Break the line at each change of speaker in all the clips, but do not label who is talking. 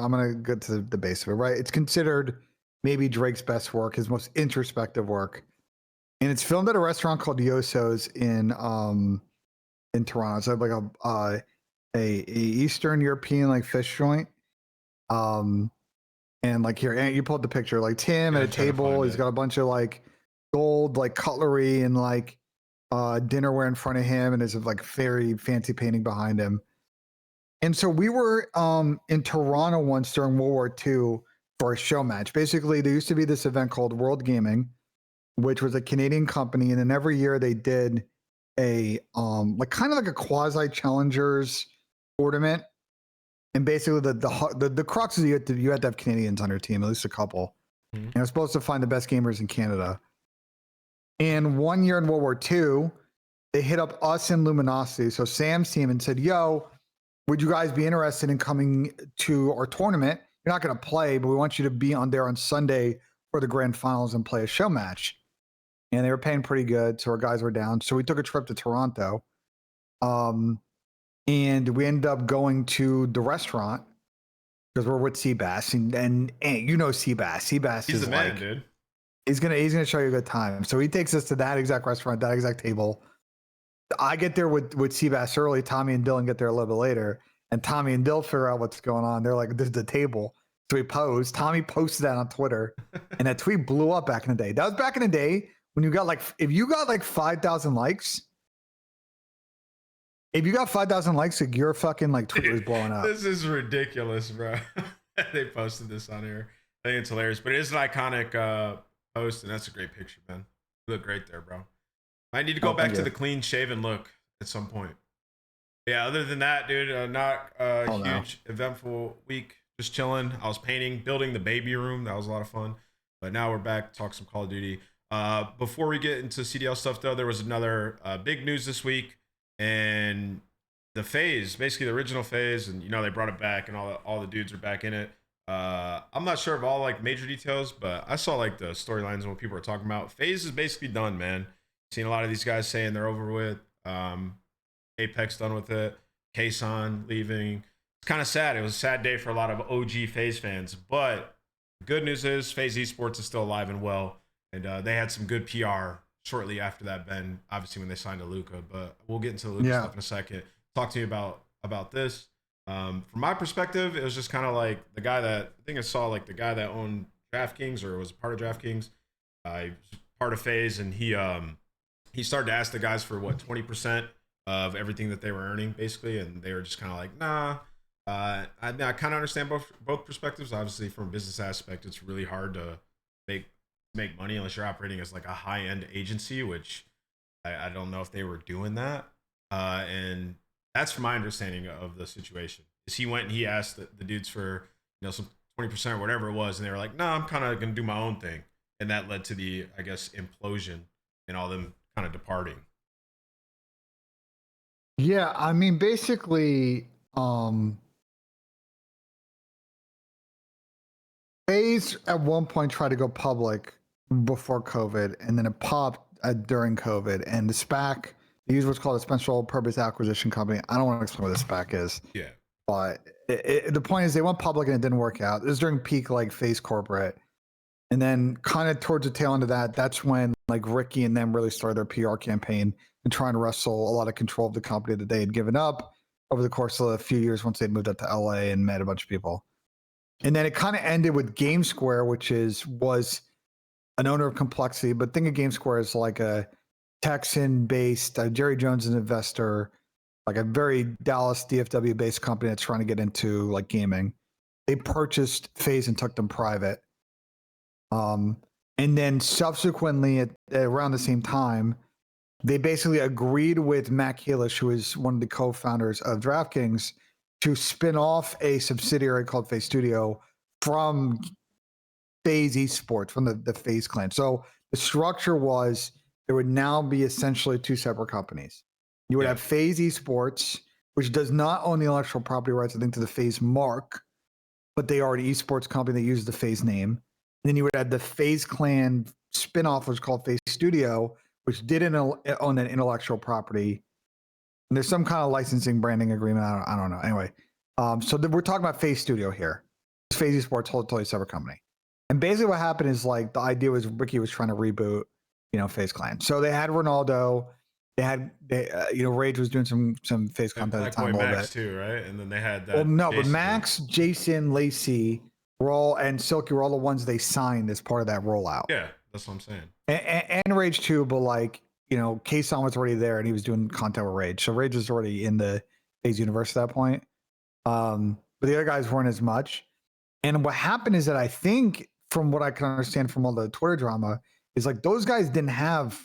I'm gonna get to the base of it, right? It's considered maybe Drake's best work, his most introspective work, and it's filmed at a restaurant called Yoso's in Toronto. It's like a Eastern European like fish joint. And like here, and you pulled the picture, like Tim at a table. He's got a bunch of like gold like cutlery and like dinnerware in front of him, and there's like very fancy painting behind him. And so we were in Toronto once during World War II for a show match. Basically, there used to be this event called World Gaming, which was a Canadian company, and then every year they did a like kind of like a quasi challengers tournament. And basically, the crux is you had to have Canadians on your team, at least a couple. Mm-hmm. And I was supposed to find the best gamers in Canada. And one year in World War II, they hit up us in Luminosity, so Sam's team, and said, "Yo, would you guys be interested in coming to our tournament? You're not going to play, but we want you to be on there on Sunday for the grand finals and play a show match." And they were paying pretty good, so our guys were down. So we took a trip to Toronto. And we ended up going to the restaurant because we're with Seabass, and you know Seabass. Seabass
he's
is
the man,
like,
dude.
He's gonna show you a good time. So he takes us to that exact restaurant, that exact table. I get there with Seabass early. Tommy and Dylan get there a little bit later, and Tommy and Dill figure out what's going on. They're like, "This is the table." So we pose. Tommy posted that on Twitter, and that tweet blew up back in the day. That was back in the day when you got like, if you got like 5,000 likes. If you got 5,000 likes, like your fucking like Twitter is blowing up.
This is ridiculous, bro. They posted this on here. I think it's hilarious, but it is an iconic post, and that's a great picture, man. You look great there, bro. I need to go back to the clean shaven look at some point. Yeah, other than that, dude, not a huge eventful week. Just chilling. I was painting, building the baby room. That was a lot of fun. But now we're back to talk some Call of Duty. Before we get into CDL stuff, though, there was another big news this week. And the Faze, basically the original Faze, and you know they brought it back, and all the dudes are back in it. I'm not sure of all like major details, but I saw like the storylines and what people are talking about. Faze is basically done, man. Seen a lot of these guys saying they're over with. Apex done with it. Kason leaving. It's kind of sad. It was a sad day for a lot of OG Faze fans, but the good news is Faze Esports is still alive and well, and they had some good PR shortly after that, Ben, obviously when they signed Alluka, but we'll get into the Alluka stuff in a second. Talk to you about this. From my perspective, it was just kind of like the guy that, I think I saw like the guy that owned DraftKings or was part of DraftKings, part of Faze, and he started to ask the guys for what, 20% of everything that they were earning, basically, and they were just kind of like, nah. I kind of understand both perspectives. Obviously, from a business aspect, it's really hard to make money unless you're operating as like a high-end agency, which I don't know if they were doing that. And that's from my understanding of the situation. Is he went and he asked the dudes for, you know, some 20% or whatever it was, and they were like, no, I'm kind of gonna do my own thing. And that led to the, I guess, implosion and all them kind of departing.
Yeah, I mean, basically, Faze at one point tried to go public before COVID, and then it popped during COVID. And the SPAC, they use what's called a special purpose acquisition company. I don't want to explain what the SPAC is.
Yeah.
But the point is they went public and it didn't work out. It was during peak like Faze corporate. And then kind of towards the tail end of that, that's when like Ricky and them really started their PR campaign and trying to wrestle a lot of control of the company that they had given up over the course of a few years once they'd moved up to LA and met a bunch of people. And then it kind of ended with GameSquare, which was an owner of Complexity, but think of GameSquare as like a Texan-based, Jerry Jones is an investor, like a very Dallas DFW-based company that's trying to get into like gaming. They purchased Faze and took them private. And then subsequently, at around the same time, they basically agreed with Matt Kalish, who is one of the co-founders of DraftKings, to spin off a subsidiary called Faze Studio from Faze Esports, from the Faze clan. So the structure was there would now be essentially two separate companies. You would have Faze Esports, which does not own the intellectual property rights, I think, to the Faze mark, but they are an esports company that uses the Faze name. And then you would have the Faze clan spinoff, which is called Faze Studio, which didn't own that intellectual property. And there's some kind of licensing branding agreement. I don't know. Anyway, so we're talking about Faze Studio here. Faze Esports totally separate company. And basically what happened is like the idea was Ricky was trying to reboot, Faze Clan. So they had Ronaldo, Rage was doing some Faze content at the time a little
Max
bit
too, right? And then they had that.
Well, no, but
Jason
Max, Jason, Lacey, and Silky were all the ones they signed as part of that rollout.
Yeah, that's what I'm saying.
And Rage too, but like, K-Son was already there and he was doing content with Rage. So Rage was already in the Faze universe at that point. But the other guys weren't as much. And what happened is that I think, from what I can understand from all the Twitter drama, is like those guys didn't have,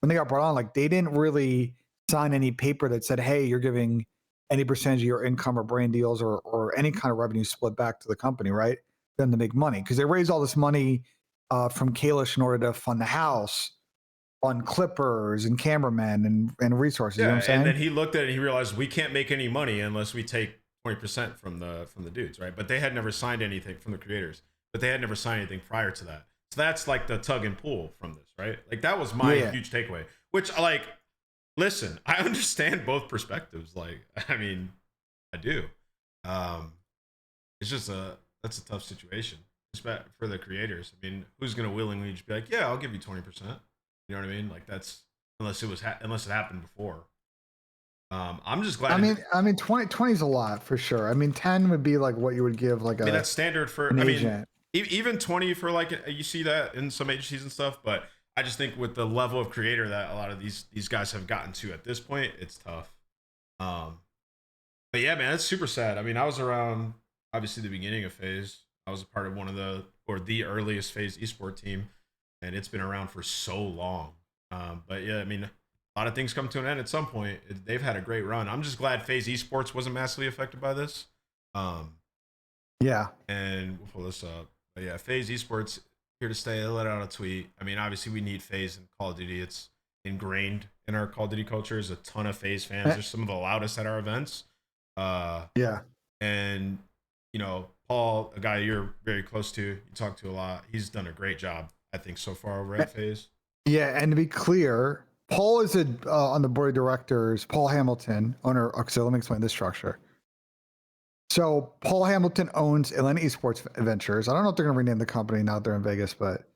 when they got brought on, like they didn't really sign any paper that said, hey, you're giving any percentage of your income or brand deals or any kind of revenue split back to the company, right? For them to make money. Because they raised all this money from Kalish in order to fund the house, fund clippers and cameramen and resources.
Yeah,
you know what I'm saying?
And then he looked at it and he realized we can't make any money unless we take 20% from the dudes, right? But they had never signed anything from the creators, but they had never signed anything prior to that. So that's like the tug and pull from this, right? Like that was my huge takeaway, which like, listen, I understand both perspectives. Like, I mean, I do. It's just that's a tough situation for the creators. I mean, who's going to willingly just be like, yeah, I'll give you 20%. You know what I mean? Like that's, unless it happened before. I'm just glad.
I mean, 20 is a lot for sure. I mean, 10 would be like what you would give like
that's standard for
an agent.
Even 20 for like, you see that in some agencies and stuff, but I just think with the level of creator that a lot of these guys have gotten to at this point, it's tough. But yeah, man, it's super sad. I mean, I was around obviously the beginning of Faze. I was a part of the earliest Faze eSport team, and it's been around for so long. But yeah, I mean, a lot of things come to an end at some point. They've had a great run. I'm just glad Faze eSports wasn't massively affected by this.
Yeah.
And we'll pull this up. But yeah, Faze eSports here to stay. They let out a tweet. I mean, obviously we need Faze in Call of Duty. It's ingrained in our Call of Duty culture. There's a ton of Faze fans. They're some of the loudest at our events.
Yeah.
And Paul, a guy you're very close to, you talk to a lot. He's done a great job, I think, so far over at Faze.
Yeah, and to be clear, Paul is on the board of directors. Paul Hamilton, owner. So let me explain this structure. So Paul Hamilton owns Atlanta Esports Ventures. I don't know if they're going to rename the company now that they're in Vegas, but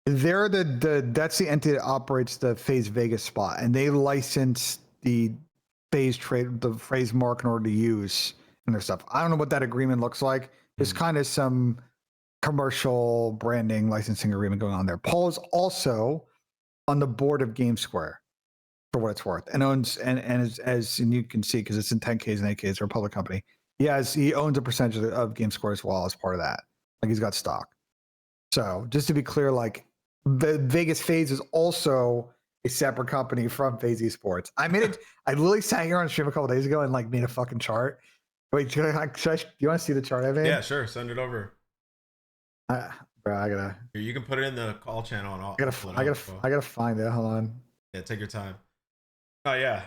they're that's the entity that operates the Faze Vegas spot, and they license the Faze trade, the Faze mark in order to use and their stuff. I don't know what that agreement looks like. There's kind of some commercial branding licensing agreement going on there. Paul is also on the board of GameSquare, for what it's worth, and owns as you can see, because it's in 10Ks and 8Ks, they're a public company. He owns a percentage of GameSquare as well as part of that. Like he's got stock. So just to be clear, like the Vegas Faze is also a separate company from Faze Esports. I literally sat here on stream a couple days ago and like made a fucking chart. Wait, do you want to see the chart I made?
Yeah, sure. Send it over.
Bro, I gotta.
Here, you can put it in the call channel and
I gotta find it. Hold on.
Yeah, take your time. Oh yeah.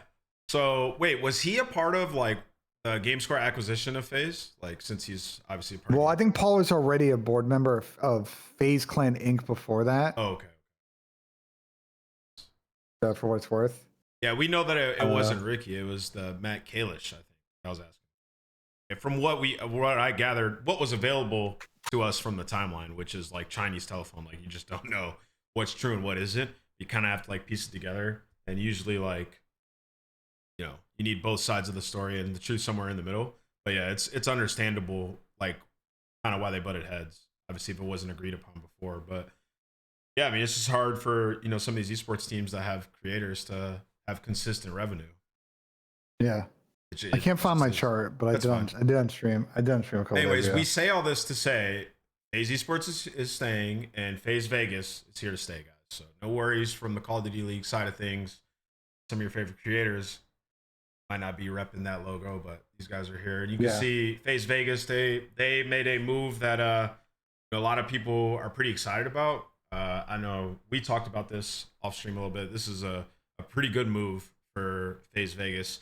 So wait, was he a part of like the GameSquare acquisition of Faze? Like, since he's obviously a part.
Well, I think Paul was already a board member of Faze Clan Inc. before that.
Oh, okay.
So for what it's worth.
Yeah, we know that it wasn't Ricky. It was the Matt Kalish, I think. I was asking. And from what I gathered, what was available to us from the timeline, which is like Chinese telephone, like you just don't know what's true and what isn't. You kind of have to like piece it together, and usually like, you need both sides of the story and the truth somewhere in the middle. But yeah, it's understandable, like kind of why they butted heads. Obviously, if it wasn't agreed upon before, but yeah, I mean, it's just hard for some of these esports teams that have creators to have consistent revenue.
Yeah. I can't find my chart, but I did on stream. I did on stream a couple
Anyways,
days ago.
we say all this to say Faze Esports is staying, and Faze Vegas is here to stay, guys. So no worries from the Call of Duty League side of things. Some of your favorite creators might not be repping that logo, but these guys are here. And you can see Faze Vegas, they made a move that a lot of people are pretty excited about. I know we talked about this off stream a little bit. This is a pretty good move for Faze Vegas.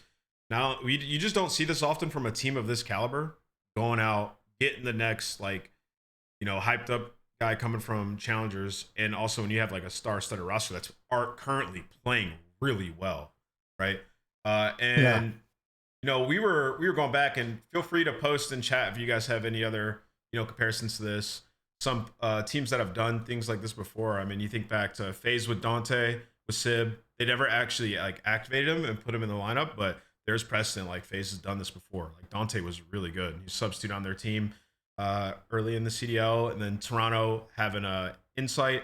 Now, you just don't see this often from a team of this caliber, going out, getting the next, like, hyped up guy coming from challengers. And also when you have like a star-studded roster that's currently playing really well, right? we were going back, and feel free to post in chat if you guys have any other comparisons to this. Some teams that have done things like this before. I mean, you think back to Faze with Dante, with Sib. They never actually like activated him and put him in the lineup, but there's precedent. Like Faze has done this before. Like Dante was really good. He's substitute on their team early in the CDL, and then Toronto having a insight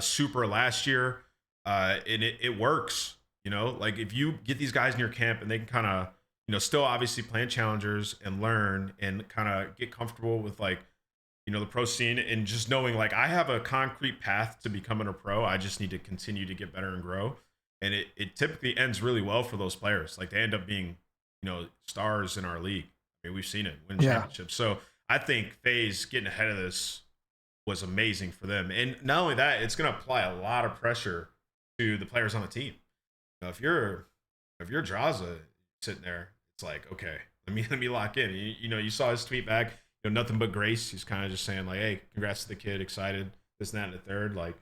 super last year, and it works. Like if you get these guys in your camp and they can kind of still obviously plan challengers and learn and kind of get comfortable with like the pro scene, and just knowing like I have a concrete path to becoming a pro. I just need to continue to get better and grow. And it typically ends really well for those players. Like they end up being, stars in our league. I mean, we've seen it win championships. So I think FaZe getting ahead of this was amazing for them. And not only that, it's going to apply a lot of pressure to the players on the team. If you're Draza sitting there, it's like, okay, let me lock in. You saw his tweet back. Nothing but grace. He's kind of just saying like, hey, congrats to the kid, excited, this, that, and the third. Like,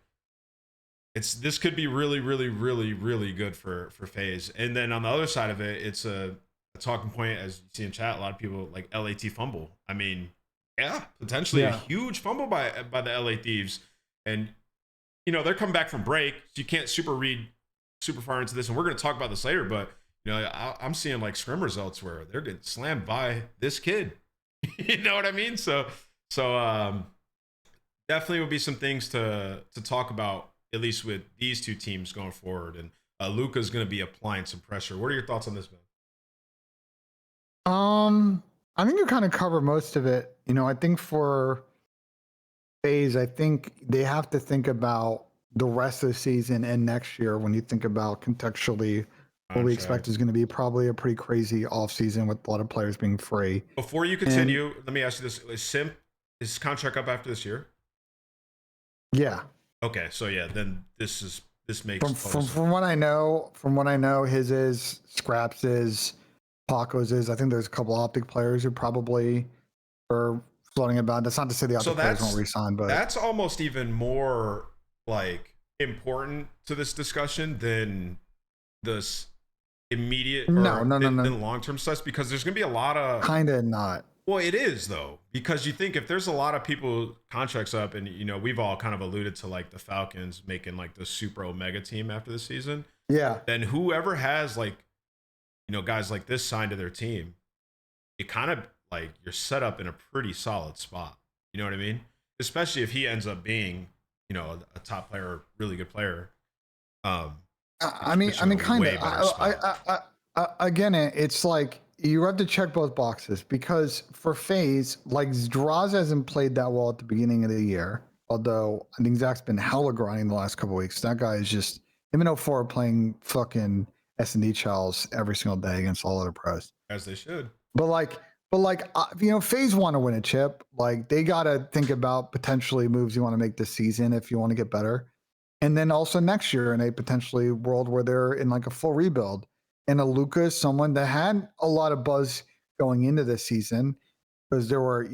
this could be really, really, really, really good for FaZe. And then on the other side of it, it's a talking point, as you see in chat. A lot of people like LAT fumble. I mean, yeah, potentially a huge fumble by the LA Thieves. And they're coming back from break, so you can't read super far into this. And we're going to talk about this later, but I'm seeing like scrim results where they're getting slammed by this kid. You know what I mean? So definitely will be some things to talk about, at least with these two teams going forward. And Alluka is going to be applying some pressure. What are your thoughts on this,
man? I think you kind of cover most of it. I think for FaZe, I think they have to think about the rest of the season and next year when you think about contextually what we expect is going to be probably a pretty crazy offseason with a lot of players being free.
Before you continue, let me ask you this. Is his contract up after this year?
Yeah.
Okay, so yeah, then this makes
from what I know, his is, Scraps is, Paco's is. I think there's a couple Optic players who probably are floating about. That's not to say the Optic players won't resign, but
that's almost even more like important to this discussion than this immediate than long-term stuff, because there's gonna be a lot of
kind of not.
Well, it is though, because you think if there's a lot of people contracts up, and we've all kind of alluded to like the Falcons making like the super omega team after the season.
Yeah.
Then whoever has like guys like this signed to their team, it kind of like you're set up in a pretty solid spot. You know what I mean? Especially if he ends up being a top player, really good player.
I mean, kind of. Again, it's like you have to check both boxes, because for FaZe, like Draws hasn't played that well at the beginning of the year. Although I think Zach's been hella grinding the last couple of weeks. That guy is just him and 04 playing fucking S&D Charles every single day against all other pros,
as they should.
But FaZe want to win a chip. Like they got to think about potentially moves you want to make this season if you want to get better. And then also next year in a potentially world where they're in like a full rebuild. And Alluka is someone that had a lot of buzz going into this season, because there were,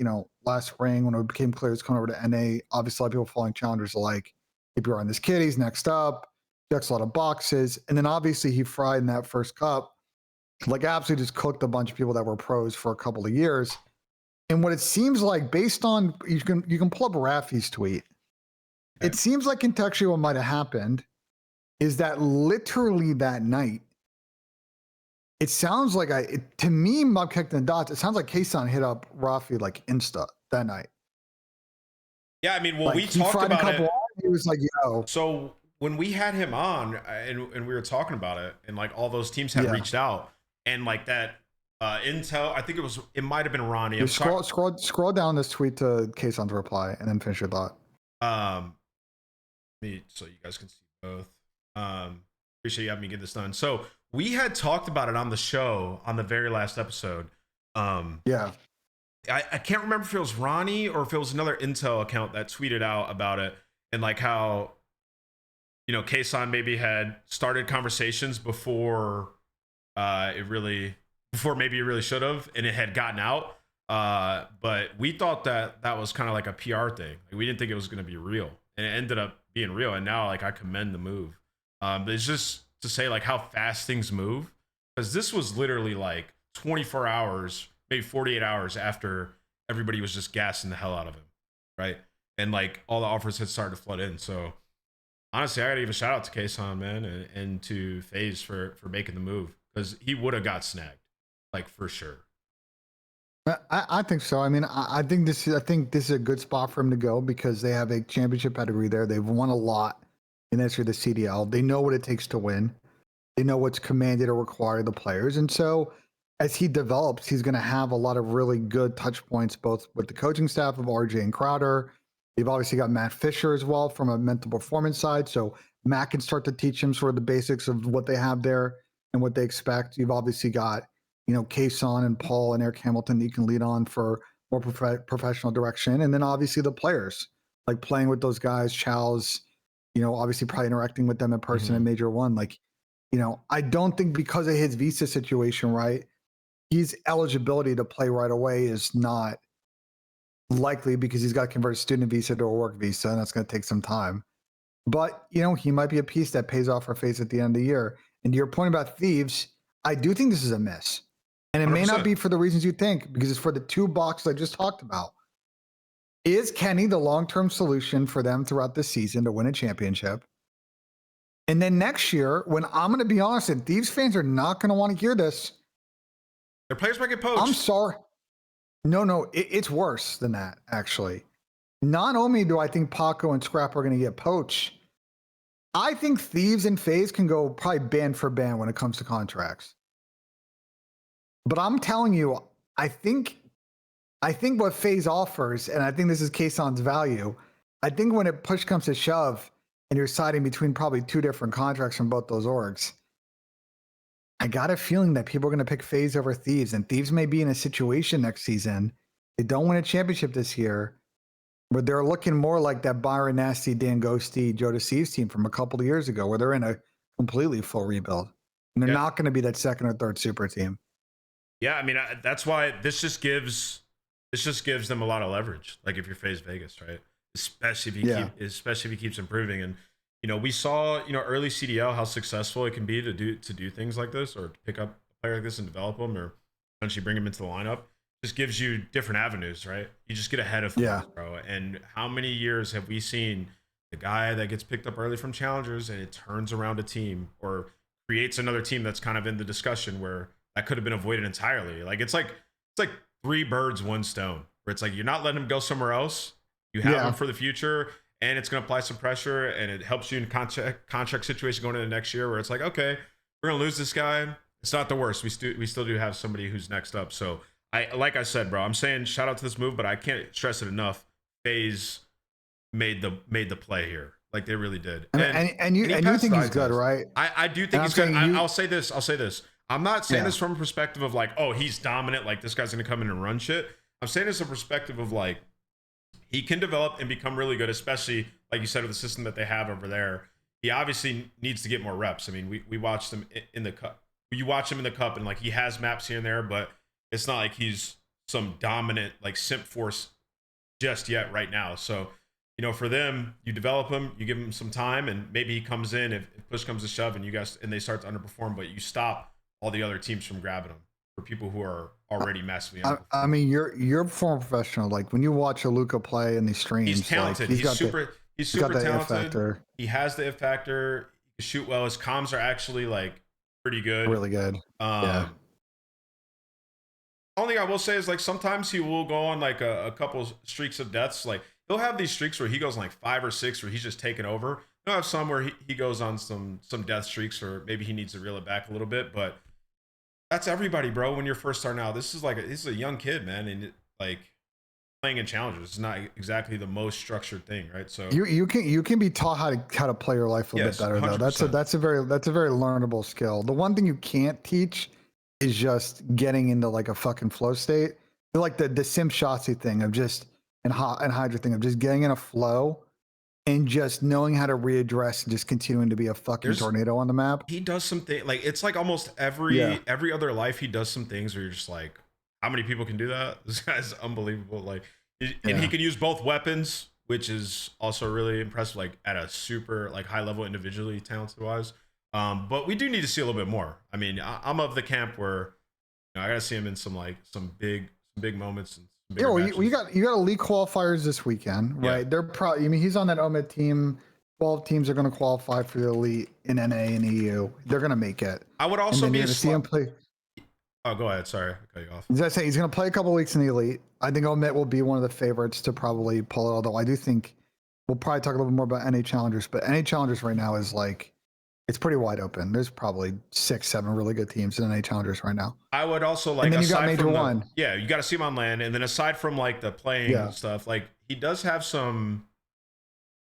last spring when it became clear it's coming over to NA, obviously a lot of people following challengers are like, if you're on this kid, he's next up, checks a lot of boxes. And then obviously he fried in that first cup, like absolutely just cooked a bunch of people that were pros for a couple of years. And what it seems like, based on, you can pull up Rafi's tweet. It seems like contextually what might have happened is that literally that night, it sounds like to me, Mob connecting the dots, it sounds like Kason hit up Rafi like Insta that night.
Yeah, I mean, well,
like,
we talked about it.
He was like, yo.
So when we had him on and we were talking about it, and like all those teams had reached out, and like that intel, I think it might have been Ronnie.
Scroll down this tweet to Kason's reply and then finish your thought.
So you guys can see both. Appreciate you having me get this done. So we had talked about it on the show on the very last episode.
Yeah.
I can't remember if it was Ronnie or if it was another Intel account that tweeted out about it, and like how, Kason maybe had started conversations before maybe it really should have, and it had gotten out. But we thought that was kind of like a PR thing. Like, we didn't think it was going to be real, and it ended up being real. And now like I commend the move. But it's just to say like how fast things move, because this was literally like 24 hours, maybe 48 hours after everybody was just gassing the hell out of him, right? And like all the offers had started to flood in. So honestly, I gotta give a shout out to Kason, man, and to FaZe for making the move, because he would have got snagged, like for sure.
I think so. I mean, I think this is a good spot for him to go because they have a championship pedigree there. They've won a lot in this year, the CDL. They know what it takes to win. They know what's commanded or required of the players. And so as he develops, he's going to have a lot of really good touch points, both with the coaching staff of RJ and Crowder. You've obviously got Matt Fisher as well from a mental performance side. So Matt can start to teach him sort of the basics of what they have there and what they expect. You've obviously got, Kason and Paul and Eric Hamilton that you can lead on for more professional direction. And then obviously the players, like playing with those guys, Chow's, obviously probably interacting with them in person in Major One. Like, I don't think because of his visa situation, right, his eligibility to play right away is not likely because he's got to convert a student visa to a work visa, and that's going to take some time. But, he might be a piece that pays off for FaZe at the end of the year. And to your point about Thieves, I do think this is a miss. And it 100%. May not be for the reasons you think, because it's for the two boxes I just talked about. Is Kenny the long-term solution for them throughout the season to win a championship? And then next year, when I'm going to be honest, and Thieves fans are not going to want to hear this.
Their players might get poached.
I'm sorry. No, it's worse than that, actually. Not only do I think Paco and Scrap are going to get poached, I think Thieves and FaZe can go probably band for band when it comes to contracts. But I'm telling you, I think what FaZe offers, and I think this is Kason's value, I think when it push comes to shove and you're siding between probably two different contracts from both those orgs, I got a feeling that people are going to pick FaZe over Thieves, and Thieves may be in a situation next season. They don't win a championship this year, but they're looking more like that Byron Nasty, Dan Ghosty, Joe Deceives team from a couple of years ago, where they're in a completely full rebuild. And they're not going to be that second or third super team.
Yeah, I mean, that's why this just gives them a lot of leverage. Like if you're FaZe Vegas, right? Especially if he keeps improving. And we saw early CDL how successful it can be to do things like this, or to pick up a player like this and develop them, or eventually bring him into the lineup. Just gives you different avenues, right? You just get ahead of things, bro. And how many years have we seen the guy that gets picked up early from challengers and it turns around a team or creates another team that's kind of in the discussion where that could have been avoided entirely? Like it's like three birds, one stone, where it's like you're not letting him go somewhere else. You have him for the future, and it's going to apply some pressure, and it helps you in contract situation going into next year where it's like, okay, we're going to lose this guy. It's not the worst. We still do have somebody who's next up. So like I said, bro, I'm saying shout out to this move, but I can't stress it enough. FaZe made the play here. Like they really did.
And you think he's good, right?
I do think he's good. I'll say this. I'm not saying this from a perspective of like, oh, he's dominant, like this guy's going to come in and run shit. I'm saying this from a perspective of like, he can develop and become really good, especially like you said with the system that they have over there. He obviously needs to get more reps. I mean, we watched him in the cup. You watch him in the cup, and like he has maps here and there, but it's not like he's some dominant like simp force just yet right now. So, for them, you develop him, you give him some time, and maybe he comes in if push comes to shove, and they start to underperform, but you stop all the other teams from grabbing him for people who are already massively underperforming.
I mean, you're a former professional. Like when you watch Alluka play in these streams,
he's talented.
Like,
he's super talented. He has the F factor. He can shoot well. His comms are actually like pretty good.
Really good.
Only thing I will say is like sometimes he will go on like a couple streaks of deaths. Like he'll have these streaks where he goes on like 5 or 6 where he's just taking over. He'll have some where he goes on some death streaks, or maybe he needs to reel it back a little bit. But that's everybody, bro. When you're first starting out, this is a young kid, man, and like playing in challenges is not exactly the most structured thing, right? So
you can be taught how to play your life a little bit better 100%. Though. That's a very learnable skill. The one thing you can't teach is just getting into like a fucking flow state. Like the Sim Shotzi thing of just and Hydra thing of just getting in a flow and just knowing how to readdress and just continuing to be a fucking tornado on the map.
He does something like it's like almost every other life he does some things where you're just like, how many people can do that? This guy's unbelievable. Like, and he can use both weapons, which is also really impressive. Like at a super like high level individually talented wise. But we do need to see a little bit more. I mean, I'm of the camp where I gotta see him in some big moments and some
Yeah,
bigger
well,
matches.
you got elite qualifiers this weekend, right?
Yeah.
They're probably. I mean, he's on that Omid team. 12 teams are going to qualify for the elite in NA and EU. They're going to make it.
I would
And
also
then
be
you're
a
going to see him play.
Oh, go ahead. Sorry, I cut you off.
As I say, he's going to play a couple weeks in the elite. I think Omid will be one of the favorites to probably pull it. Although I do think we'll probably talk a little bit more about NA challengers, but NA challengers right now is like it's pretty wide open. There's probably 6-7 really good teams in NA challengers right now.
I would also like,
and then you got
aside
Major
from the,
One.
yeah, you got to see him on land, and then aside from like the playing stuff, like he does have some.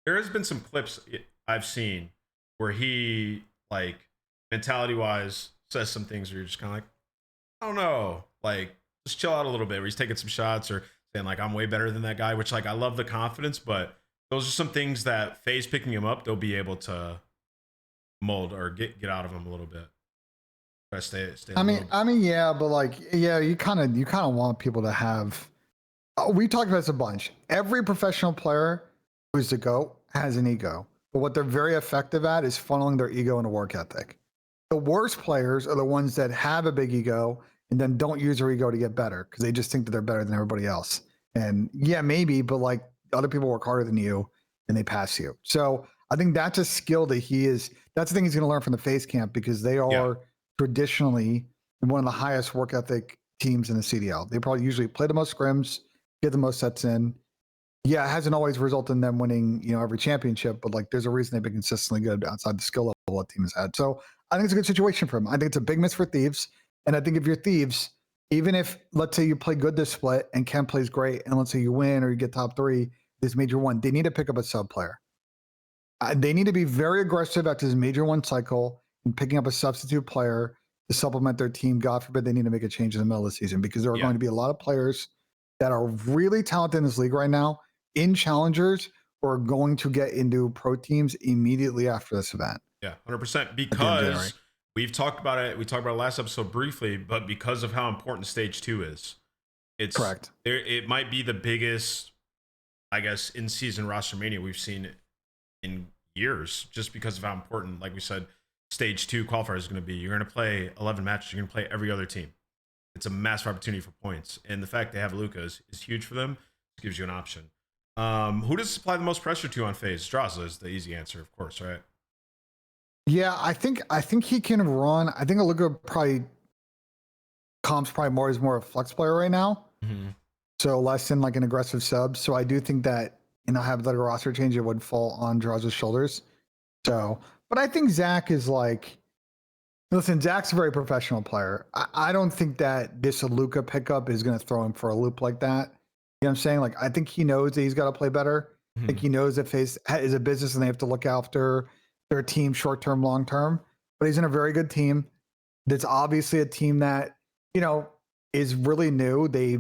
There has been some clips I've seen where he, like, mentality wise, says some things where you're just kind of like, I don't know, like, just chill out a little bit. Where he's taking some shots or saying like, I'm way better than that guy, which, like, I love the confidence, but those are some things that Faze picking him up, they'll be able to mold or get out of him a little bit. Try to stay.
I mean, yeah, but like, yeah, you kind of want people to have. We talked about this a bunch. Every professional player who's the GOAT has an ego, but what they're very effective at is funneling their ego into work ethic. The worst players are the ones that have a big ego and then don't use their ego to get better because they just think that they're better than everybody else. And yeah, maybe, but like other people work harder than you and they pass you. So I think that's a skill that that's the thing he's going to learn from the Faze camp because they are traditionally one of the highest work ethic teams in the CDL. They probably usually play the most scrims, get the most sets in. Yeah, it hasn't always resulted in them winning, every championship, but like there's a reason they've been consistently good outside the skill level that team has had. So I think it's a good situation for him. I think it's a big miss for Thieves. And I think if you're Thieves, even if let's say you play good this split and Ken plays great, and let's say you win or you get top 3 this Major 1, they need to pick up a sub player. They need to be very aggressive after this Major 1 cycle and picking up a substitute player to supplement their team. God forbid they need to make a change in the middle of the season because there are going to be a lot of players that are really talented in this league right now in challengers who are going to get into pro teams immediately after this event.
Yeah, 100%. Because we've talked about it. We talked about it last episode briefly, but because of how important stage 2 is, it's
correct.
It might be the biggest, I guess, in-season roster mania we've seen in years, just because of how important, like we said, stage 2 qualifier is going to be. You're going to play 11 matches. You're going to play every other team. It's a massive opportunity for points, and the fact they have Alluka is huge for them. It gives you an option. Who does apply the most pressure to on Faze? Straza is the easy answer, of course, right?
Yeah, I think he can run. I think Alluka probably comps probably more is more a flex player right now.
Mm-hmm.
So less than like an aggressive sub. So I do think that have the roster change, it would fall on Draza's shoulders. So, but I think Zach is like, listen, Zach's a very professional player. I don't think that this Alluka pickup is going to throw him for a loop like that. You know what I'm saying? Like, I think he knows that he's got to play better. Mm-hmm. I think he knows that Faze is a business and they have to look after their team short-term, long-term. But he's in a very good team. That's obviously a team that, is really new. They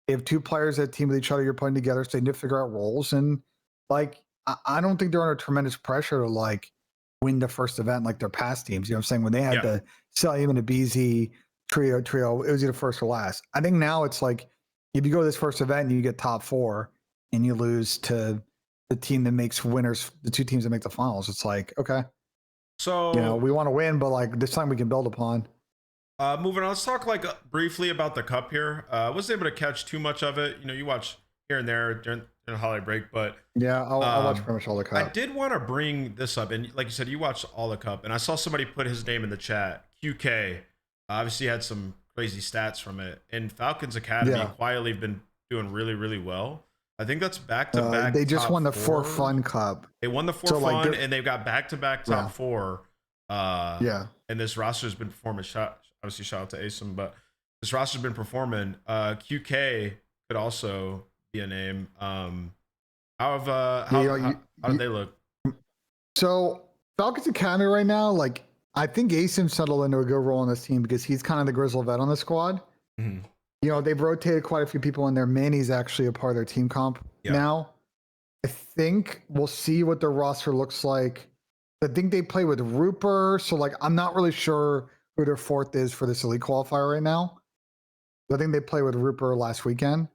have 2 players that team with each other you're putting together, so they need to figure out roles. And, like, I don't think they're under tremendous pressure to, like, win the first event like their past teams. You know what I'm saying? When they had to sell even a BZ trio, it was either first or last. I think now it's like, if you go to this first event and you get top 4 and you lose to the team that makes winners, the 2 teams that make the finals, it's like, okay.
So,
we want to win, but like this time we can build upon.
Moving on, let's talk briefly about the cup here. I wasn't able to catch too much of it. You watch here and there during the holiday break, but
yeah, I'll watch pretty much all the cup.
I did want to bring this up, and like you said, you watched all the cup, and I saw somebody put his name in the chat. QK obviously had some crazy stats from it, and Falcons Academy quietly have been doing really, really well. I think that's back to back.
They just won the
4
Fun Cup.
They won the 4 Fun, and they've got back to back top 4. And this roster's been performing. Obviously, shout out to Asim, but this roster's been performing. QK could also be a name. How do they look? So
Falcons Academy right now, like I think Asim settled into a good role on this team because he's kind of the grizzled vet on the squad. Mm-hmm. They've rotated quite a few people in there. Manny's actually a part of their team comp now. I think we'll see what their roster looks like. I think they play with Rupert, so like I'm not really sure who their 4th is for this elite qualifier right now. I think they play with Rupert last weekend.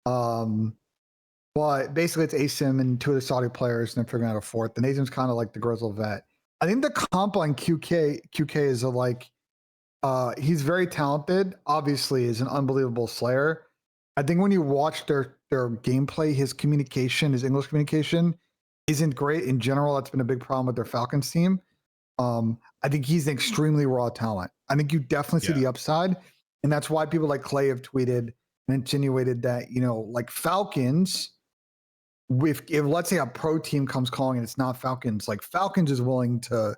But basically it's Asim and 2 of the Saudi players, and they're figuring out a 4th. And Asim's kind of like the grizzled vet. I think the comp on QK is He's very talented. Obviously, is an unbelievable slayer. I think when you watch their gameplay, his communication, his English communication, isn't great in general. That's been a big problem with their Falcons team. I think he's an extremely raw talent. I think you definitely see the upside, and that's why people like Clay have tweeted and insinuated that, you know, like Falcons, if let's say a pro team comes calling and it's not Falcons, like Falcons is willing to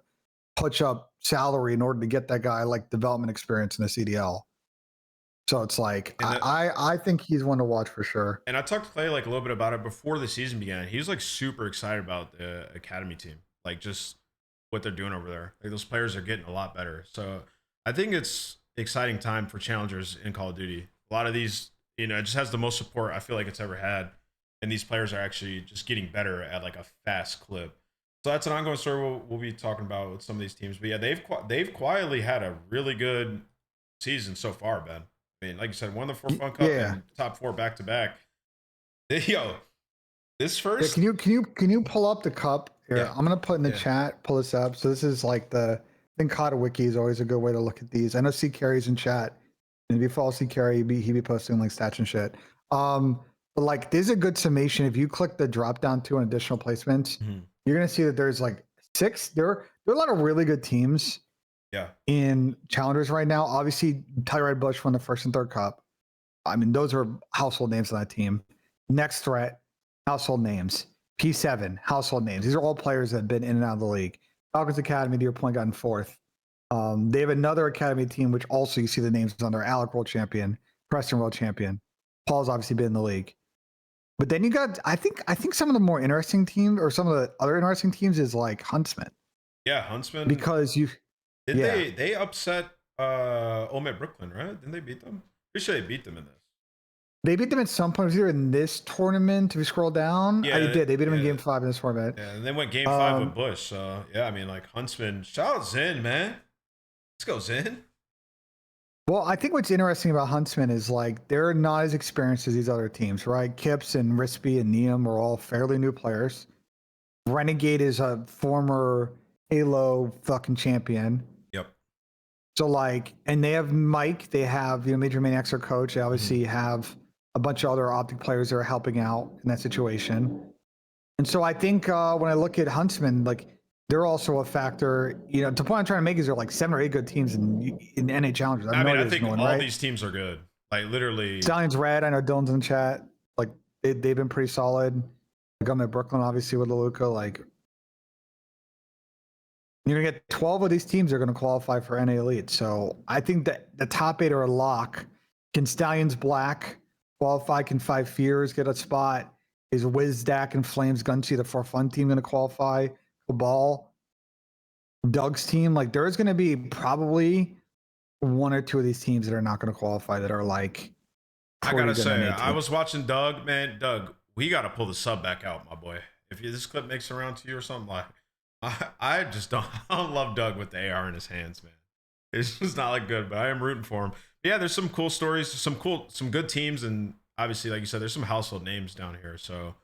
punch up salary in order to get that guy like development experience in the CDL. So it's like I think he's one to watch for sure.
And I talked to Clay like a little bit about it before the season began. He was like super excited about the academy team, like just what they're doing over there. Like those players are getting a lot better. So I think it's exciting time for challengers in Call of Duty. A lot of these, you know, it just has the most support I feel like it's ever had, and these players are actually just getting better at like a fast clip. So that's an ongoing story we'll be talking about with some of these teams. But yeah, they've quietly had a really good season so far, Ben. I mean, like you said, won the 4 Fun Cup and top 4 back to back. Yo, this first.
Yeah, can you pull up the cup here? Yeah. I'm gonna put in the chat. Pull this up. So this is like I think CODLEAGUE is always a good way to look at these. I know C Carey's in chat, and if you follow C Carey, he'd be posting like stats and shit. But like this is a good summation. If you click the drop down to an additional placements, you're gonna see that there's like 6. There are a lot of really good teams.
Yeah.
In challengers right now, obviously Telluride Bush won the 1st and 3rd cup. I mean, those are household names on that team. Next Threat, household names. P7, household names. These are all players that have been in and out of the league. Falcons Academy, to your point, gotten 4th. They have another academy team, which also you see the names on there. Alec World Champion, Preston World Champion. Paul's obviously been in the league. But then you got, I think some of the more interesting teams, or some of the other interesting teams, is like Huntsman.
Yeah, Huntsman.
Because
they upset Omit Brooklyn, right? Didn't they beat them? Pretty sure they beat them in this.
They beat them at some point here in this tournament. If you scroll down,
yeah,
they did. They beat them in Game 5 in this format.
Yeah, and they went Game 5 with Bush. So yeah, I mean, like Huntsman. Shout out Zen, man. Let's go Zen.
Well, I think what's interesting about Huntsman is like they're not as experienced as these other teams, right? Kips and Rispy and Neum are all fairly new players. Renegade is a former Halo fucking champion.
Yep.
So like, and they have Mike, they have, you know, Major Maniacs, their coach. They obviously have a bunch of other Optic players that are helping out in that situation. And so I think when I look at Huntsman, like they're also a factor. You know, the point I'm trying to make is there are like 7 or 8 good teams in NA Challengers.
I mean, I think all these teams are good. Like literally.
Stallions Red, I know Dylan's in the chat. Like they've been pretty solid. Like I'm at Brooklyn, obviously with Alluka. Like you're gonna get 12 of these teams are gonna qualify for NA Elite. So I think that the top 8 are a lock. Can Stallions Black qualify? Can 5 Fears get a spot? Is Wizdak and Flames Guncy, the For Fun team, gonna qualify? Cabal, Doug's team, like there's going to be probably 1 or 2 of these teams that are not going to qualify that are like.
I gotta say, I was watching Doug, man. Doug, we got to pull the sub back out, my boy. If this clip makes it around to you or something, like I just don't love Doug with the AR in his hands, man. It's just not like good, but I am rooting for him. But yeah, there's some cool stories, some good teams, and obviously, like you said, there's some household names down here. So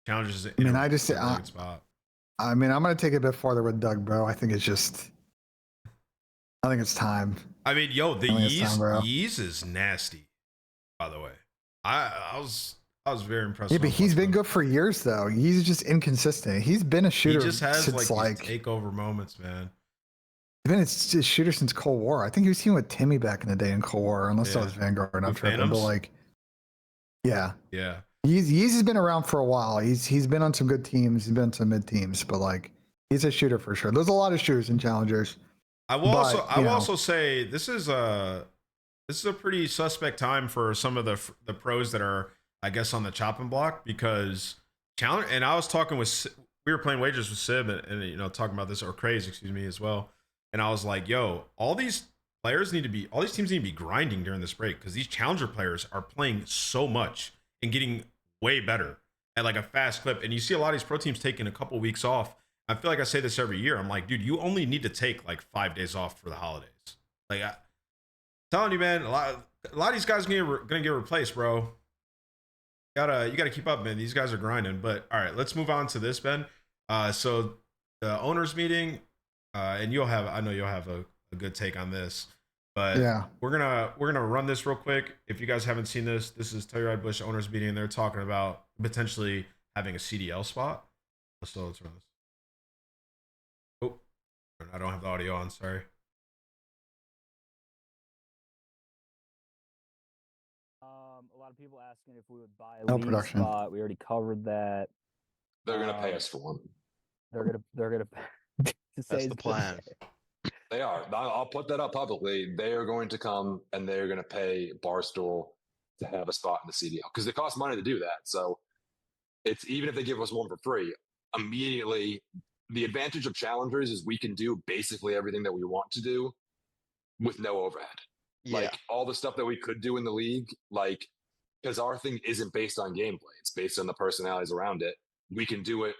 challenges.
I mean, I just say,
spot.
I mean, I'm going to take it a bit farther with Doug, bro. I think it's time.
I mean, yo, the Yeez is nasty, by the way. I was very impressed.
Yeah, but he's been good for years, though. He's just inconsistent. He's been a shooter.
He just has like takeover moments, man.
He's been a shooter since Cold War. I think he was teaming with Timmy back in the day in Cold War, unless that was Vanguard. I'm tripping, but like, yeah. Yeez has been around for a while. He's been on some good teams. He's been on some mid teams, but like he's a shooter for sure. There's a lot of shooters in challengers.
I will also say this is a pretty suspect time for some of the pros that are, I guess, on the chopping block, because challenge. And I was talking we were playing wagers with Sib and you know, talking about this, or Craze, excuse me, as well. And I was like, yo, all these teams need to be grinding during this break, because these challenger players are playing so much and getting way better at like a fast clip. And you see a lot of these pro teams taking a couple weeks off. I feel like I say this every year. I'm like, dude, you only need to take like 5 days off for the holidays. Like, I'm telling you, man, a lot of these guys are gonna get replaced, bro. You gotta keep up, man. These guys are grinding. But all right, let's move on to this, Ben. So the owners meeting, and I know you'll have a good take on this. But
Yeah.
we're gonna run this real quick. If you guys haven't seen this, this is Telluride Bush owners meeting, and they're talking about potentially having a CDL spot. So let's run this. Oh, I don't have the audio on. Sorry.
A lot of people asking if we would buy a
No
league
production.
spot. We already covered that.
They're gonna pay us for one.
They're gonna.
That's the plan.
They are. I'll put that up publicly. They are going to come and they're going to pay Barstool to have a spot in the CDL because it costs money to do that. So it's even if they give us one for free, immediately the advantage of challengers is we can do basically everything that we want to do with no overhead.
Yeah.
Like all the stuff that we could do in the league, like because our thing isn't based on gameplay, it's based on the personalities around it. We can do it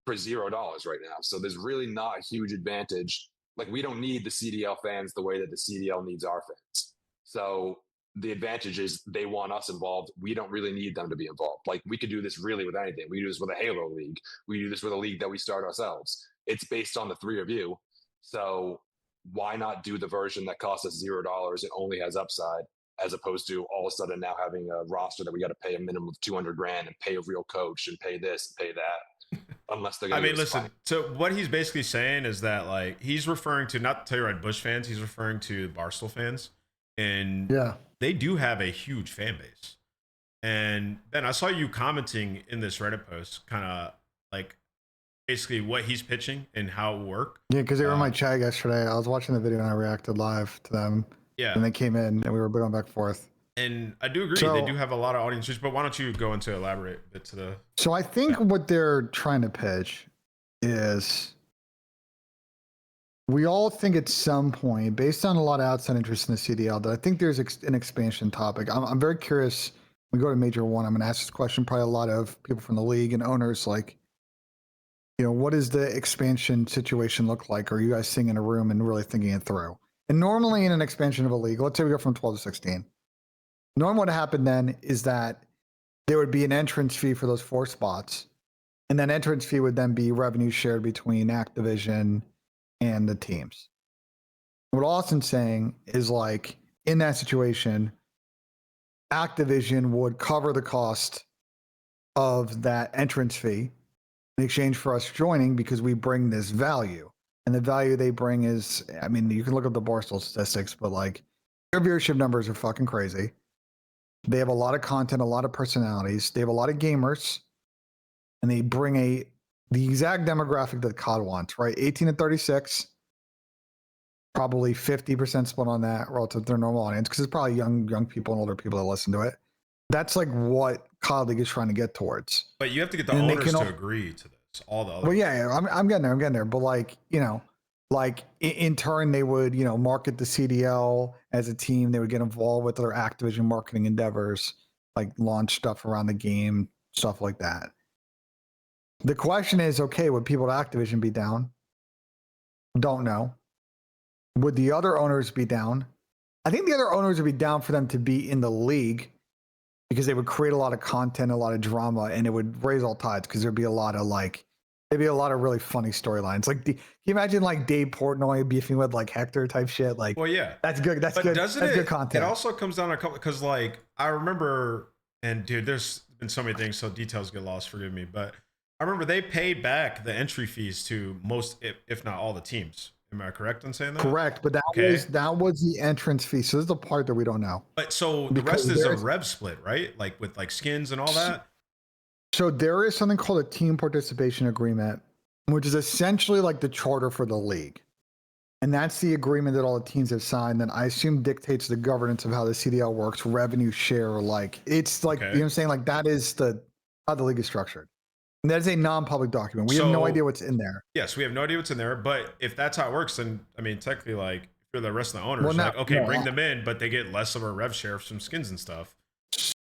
for $0 right now. So there's really not a huge advantage. Like we don't need the CDL fans the way that the CDL needs our fans. So the advantage is they want us involved. We don't really need them to be involved. Like we could do this really with anything. We do this with a Halo league. We do this with a league that we start ourselves. It's based on the three of you. So why not do the version that costs us $0 and only has upside, as opposed to all of a sudden now having a roster that we got to pay a minimum of $200,000 and pay a real coach and pay this and pay that. Unless they're
I mean, listen. So what he's basically saying is that like he's referring to not Telluride Bush fans. He's referring to Barstool fans, and they do have a huge fan base. And Ben, I saw you commenting in this Reddit post, kind of like basically what he's pitching and how it will work.
Yeah, because they were in my chat yesterday. I was watching the video and I reacted live to them.
Yeah,
and they came in and we were going back and forth.
And I do agree, they do have a lot of audience reach, but why don't you go into elaborate a bit to the...
So I think what they're trying to pitch is we all think at some point, based on a lot of outside interest in the CDL, that I think there's an expansion topic. I'm very curious. We go to Major 1, I'm going to ask this question, probably a lot of people from the league and owners, like, you know, what does the expansion situation look like? Are you guys sitting in a room and really thinking it through? And normally in an expansion of a league, let's say we go from 12 to 16, normally what happened then is that there would be an entrance fee for those 4 spots. And that entrance fee would then be revenue shared between Activision and the teams. What Austin's saying is like, in that situation, Activision would cover the cost of that entrance fee in exchange for us joining because we bring this value. And the value they bring is, I mean, you can look up the Barstool statistics, but like their viewership numbers are fucking crazy. They have a lot of content, a lot of personalities. They have a lot of gamers, and they bring the exact demographic that COD wants, right? 18 to 36, probably 50% split on that relative to their normal audience, because it's probably young people and older people that listen to it. That's like what COD League is trying to get towards.
But you have to get the owners to agree to this. All the other.
Well, yeah, I'm getting there. But like, you know, like in turn, they would, you know, market the CDL as a team. They would get involved with their Activision marketing endeavors, like launch stuff around the game, stuff like that. The question is, okay, would people at Activision be down? Don't know. Would the other owners be down? I think the other owners would be down for them to be in the league because they would create a lot of content, a lot of drama, and it would raise all tides because there'd be a lot of really funny storylines. Like, can you imagine like Dave Portnoy beefing with like Hector type shit? Like, well, yeah, that's good. That's good. That's good content.
It also comes down to a couple, because like I remember, and dude, there's been so many things, so details get lost. Forgive me, but I remember they paid back the entry fees to most, if not all, the teams. Am I correct in saying that?
Correct, but that was the entrance fee. So this is the part that we don't know.
But so the rest is a rev split, right? Like with like skins and all that.
So there is something called a team participation agreement, which is essentially like the charter for the league. And that's the agreement that all the teams have signed that I assume dictates the governance of how the CDL works, revenue share, like it's like, you know what I'm saying? Like that is how the league is structured. And that is a non-public document. We have no idea what's in there.
Yes, we have no idea what's in there. But if that's how it works, then I mean, technically, like for the rest of the owners, like okay, bring them in, but they get less of a rev share of some skins and stuff.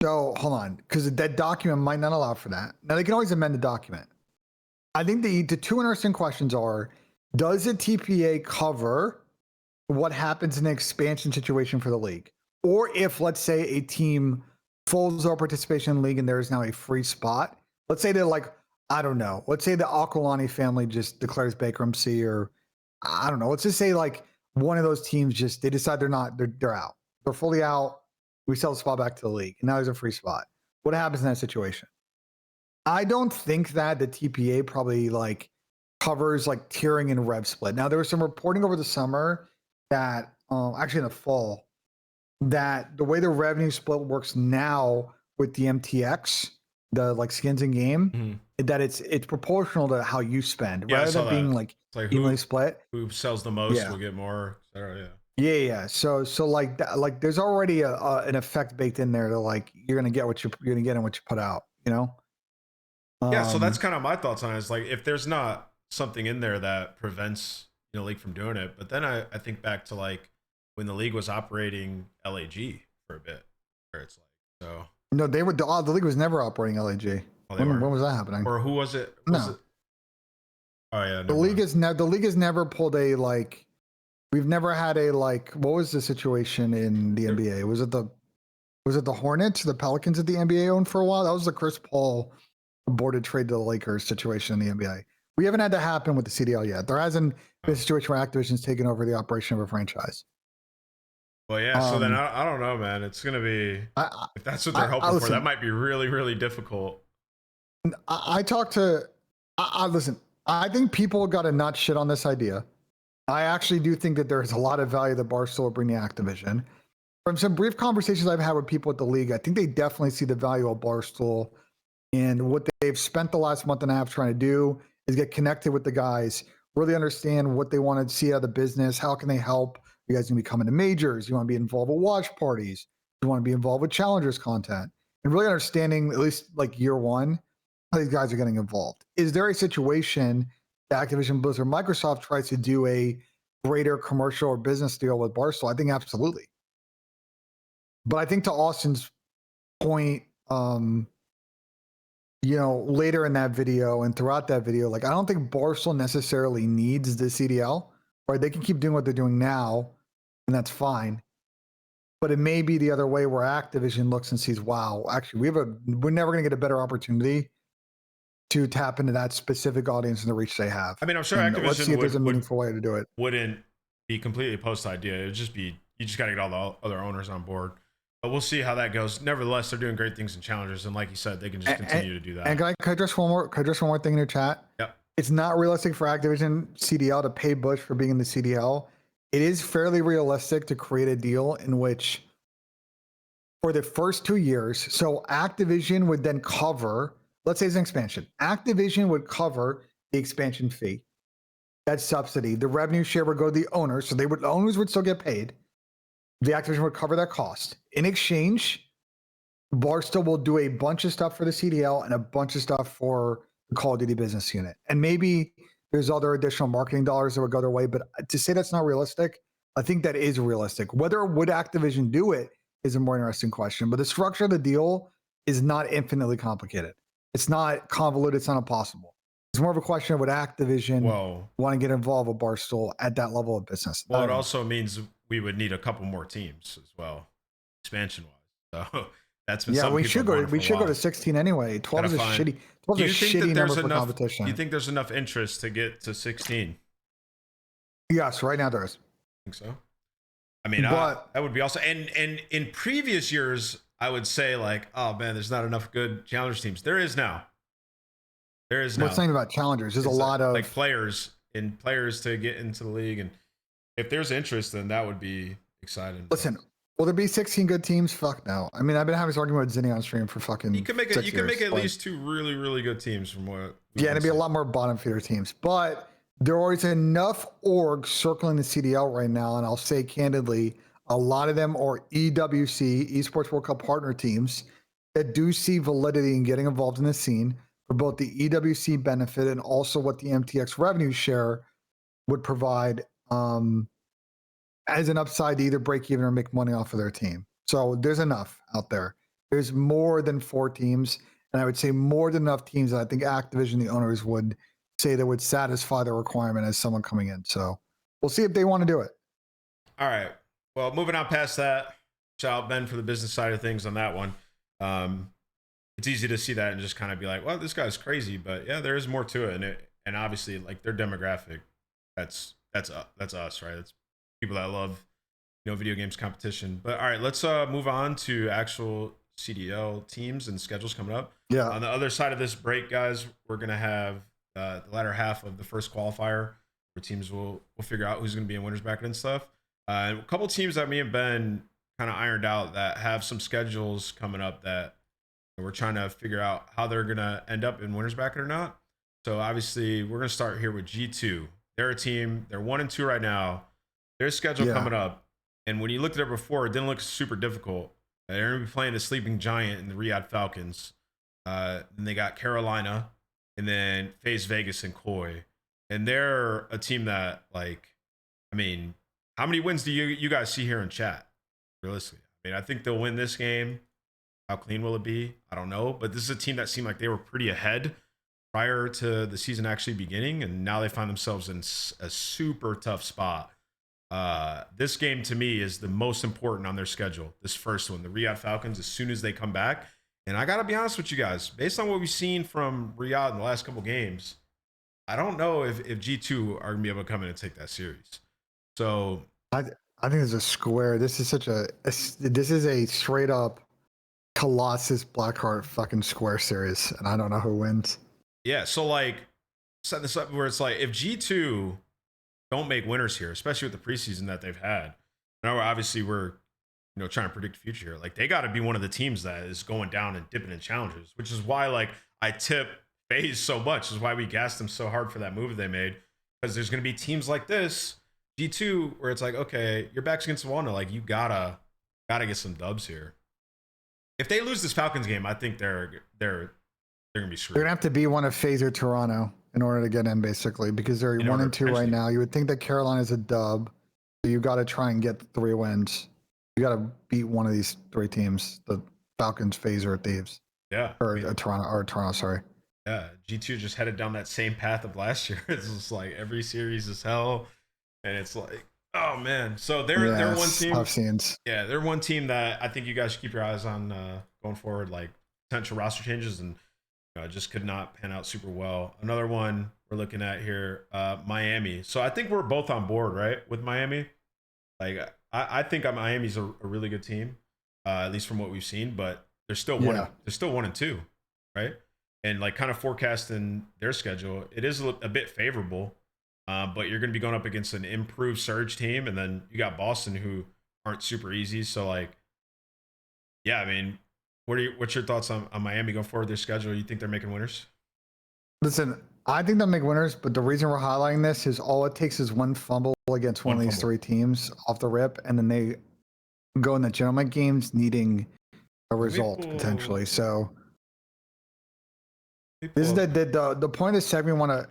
So hold on, because that document might not allow for that. Now they can always amend the document. I think the two interesting questions are: does the TPA cover what happens in an expansion situation for the league, or if let's say a team folds their participation in the league and there is now a free spot? Let's say they're like, I don't know. Let's say the Aquilani family just declares bankruptcy, or I don't know. Let's just say like one of those teams just they decide they're out. They're fully out. We sell the spot back to the league, and now there's a free spot. What happens in that situation? I don't think that the TPA probably like covers like tiering and rev split. Now there was some reporting over the summer that actually in the fall that the way the revenue split works now with the MTX, the like skins in game, that it's proportional to how you spend rather than being like evenly split.
Who sells the most will get more, etc.
Yeah. So like that, like there's already an effect baked in there to like you're gonna get what you're gonna get and what you put out, you know.
Yeah, so that's kind of my thoughts on it. Is like if there's not something in there that prevents league from doing it, but then I think back to like when the league was operating LAG for a bit, where it's like so.
No, they were the league was never operating LAG. When was that happening?
Or who was it?
No.
Oh yeah,
the league has never pulled a like. We've never had a like. What was the situation in the NBA? Was it the Hornets, the Pelicans that the NBA owned for a while? That was the Chris Paul aborted trade to the Lakers situation in the NBA. We haven't had that happen with the CDL yet. There hasn't been a situation where Activision's taken over the operation of a franchise.
Well, yeah. So then I don't know, man. It's gonna be if that's what they're hoping for. That might be really, really difficult.
I listen. I think people got to not shit on this idea. I actually do think that there's a lot of value that Barstool will bring to Activision. From some brief conversations I've had with people at the league, I think they definitely see the value of Barstool. And what they've spent the last month and a half trying to do is get connected with the guys, really understand what they want to see out of the business. How can they help? You guys going to be coming to majors. You want to be involved with watch parties. You want to be involved with challengers content. And really understanding, at least like year one, how these guys are getting involved. Is there a situation that Activision Blizzard Microsoft tries to do a greater commercial or business deal with Barstool? I think absolutely. But I think to Austin's point, later in that video and throughout that video, like I don't think Barstool necessarily needs the CDL, right? They can keep doing what they're doing now, and that's fine. But it may be the other way where Activision looks and sees, wow, actually we're never going to get a better opportunity to tap into that specific audience and the reach they have.
I mean, I'm sure
and
Activision
let's see if there's a meaningful way to do it.
Wouldn't be completely opposed to the idea. It would just be you just got to get all the other owners on board. But we'll see how that goes. Nevertheless, they're doing great things in challengers, and like you said, they can just continue to do that.
And can I address one more thing in your chat?
Yep.
It's not realistic for Activision CDL to pay Bush for being in the CDL. It is fairly realistic to create a deal in which, for the first 2 years, so Activision would then cover. Let's say it's an expansion. Activision would cover the expansion fee. That subsidy. The revenue share would go to the owners, so the owners would still get paid. The Activision would cover that cost. In exchange, Barstool will do a bunch of stuff for the CDL and a bunch of stuff for the Call of Duty business unit. And maybe there's other additional marketing dollars that would go their way. But to say that's not realistic, I think that is realistic. Whether would Activision do it is a more interesting question. But the structure of the deal is not infinitely complicated. It's not convoluted. It's not impossible. It's more of a question of would Activision want to get involved with Barstool at that level of business.
Well, it also means we would need a couple more teams as well, expansion wise. So that's been
we should go to 16 anyway. 12 is a shitty. 12 is a shitty number for competition.
Do you think there's enough interest to get to 16?
Yes, right now there is.
I think so. I mean, that would be also and in previous years, I would say like, oh man, there's not enough good challenge teams. There is now.
What's saying about challengers? There's a lot of
like players to get into the league, and if there's interest, then that would be exciting.
Listen, will there be 16 good teams? Fuck no. I mean, I've been having this argument with Zinni on stream for fucking.
You can make at least 2 really, really good teams from what.
Yeah, it'd be a lot more bottom feeder teams, but there are enough orgs circling the CDL right now, and I'll say candidly, a lot of them are EWC, Esports World Cup partner teams that do see validity in getting involved in the scene for both the EWC benefit and also what the MTX revenue share would provide as an upside to either break even or make money off of their team. So there's enough out there. There's more than 4 teams, and I would say more than enough teams that I think Activision, the owners, would say that would satisfy the requirement as someone coming in. So we'll see if they want to do it.
All right. Well, moving on past that, shout out Ben for the business side of things on that one. It's easy to see that and just kind of be like, well, this guy's crazy, but yeah, there is more to it. And obviously like their demographic, that's us, right? That's people that love video games competition. But all right, let's move on to actual CDL teams and schedules coming up.
Yeah.
On the other side of this break, guys, we're gonna have the latter half of the first qualifier, where teams will figure out who's gonna be in winners bracket and stuff. A couple teams that me and Ben kind of ironed out that have some schedules coming up that we're trying to figure out how they're gonna end up in winners bracket or not. So obviously, we're gonna start here with G2. They're a team. They're 1-2 right now. Their schedule coming up. And when you looked at it before, it didn't look super difficult. They're going to be playing the Sleeping Giant and the Riyadh Falcons. Then they got Carolina, and then Faze Vegas and Koi. And they're a team that, like, I mean, how many wins do you guys see here in chat? Realistically, I mean, I think they'll win this game. How clean will it be? I don't know. But this is a team that seemed like they were pretty ahead prior to the season actually beginning, and now they find themselves in a super tough spot. This game to me is the most important on their schedule. This first one, the Riyadh Falcons, as soon as they come back. And I gotta be honest with you guys, based on what we've seen from Riyadh in the last couple games, I don't know if G2 are gonna be able to come in and take that series. So
I think it's a square. This is this is a straight up Colossus Blackheart fucking square series, and I don't know who wins.
Yeah, so like set this up where it's like if G2 don't make winners here, especially with the preseason that they've had. Now, obviously, we're trying to predict the future here. Like, they got to be one of the teams that is going down and dipping in challenges, which is why, like, I tip FaZe so much. Is why we gassed them so hard for that move they made, because there's going to be teams like this G2 where it's like, okay, your back's against the wall now. Like, you gotta get some dubs here. If they lose this Falcons game, I think they're gonna be screwed.
They're gonna have to be one of FaZe or Toronto in order to get in, basically, because they're 1-2 right now. You would think that Carolina's a dub, so you got to try and get 3 wins. You got to beat one of these 3 teams: the Falcons, FaZe, or Thieves.
Yeah,
or Toronto. Sorry.
Yeah, G2 just headed down that same path of last year. It's just like every series is hell, and it's like, oh man. So they're one team.
Tough scenes.
Yeah, they're one team that I think you guys should keep your eyes on going forward, like potential roster changes, and just could not pan out super well. Another one we're looking at here, Miami. So I think we're both on board, right, with Miami. Like I think Miami's a really good team, at least from what we've seen. But they're still 1-2, right? And like kind of forecasting their schedule, it is a bit favorable. But you're going to be going up against an improved Surge team, and then you got Boston, who aren't super easy. So like, yeah, I mean, what's your thoughts on Miami going forward, their schedule? You think they're making winners?
Listen, I think they'll make winners, but the reason we're highlighting this is all it takes is one fumble against one of these 3 teams off the rip, and then they go in the gentleman games needing a result potentially. So this is the point of the segment we want to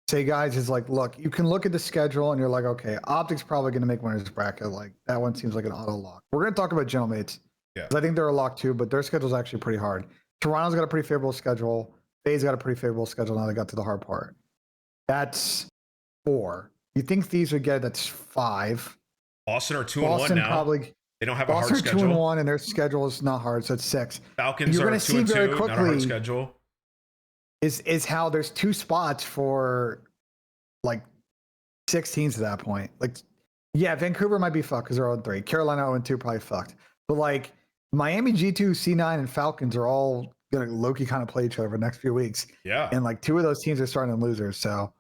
say, guys, is like, look, you can look at the schedule and you're like, okay, Optic's probably going to make winners bracket. Like, that one seems like an auto lock. We're going to talk about Gentlemates.
Yeah.
I think they're a lock too, but their schedule's actually pretty hard. Toronto's got a pretty favorable schedule. FaZe got a pretty favorable schedule. Now they got to the hard part. That's 4. You think Thieves would get it? That's 5.
Boston are 2-1 now.
Probably.
They don't have
Boston
a hard schedule.
2-1, and their schedule is not hard, so it's 6.
Falcons are 2-2, not a hard schedule.
Is how there's 2 spots for like 6 teams at that point. Like, yeah, Vancouver might be fucked because they're 0-3. Carolina 0-2 probably fucked. But like Miami, G2, C9, and Falcons are all gonna low-key kind of play each other for the next few weeks.
Yeah.
And like 2 of those teams are starting to losers. So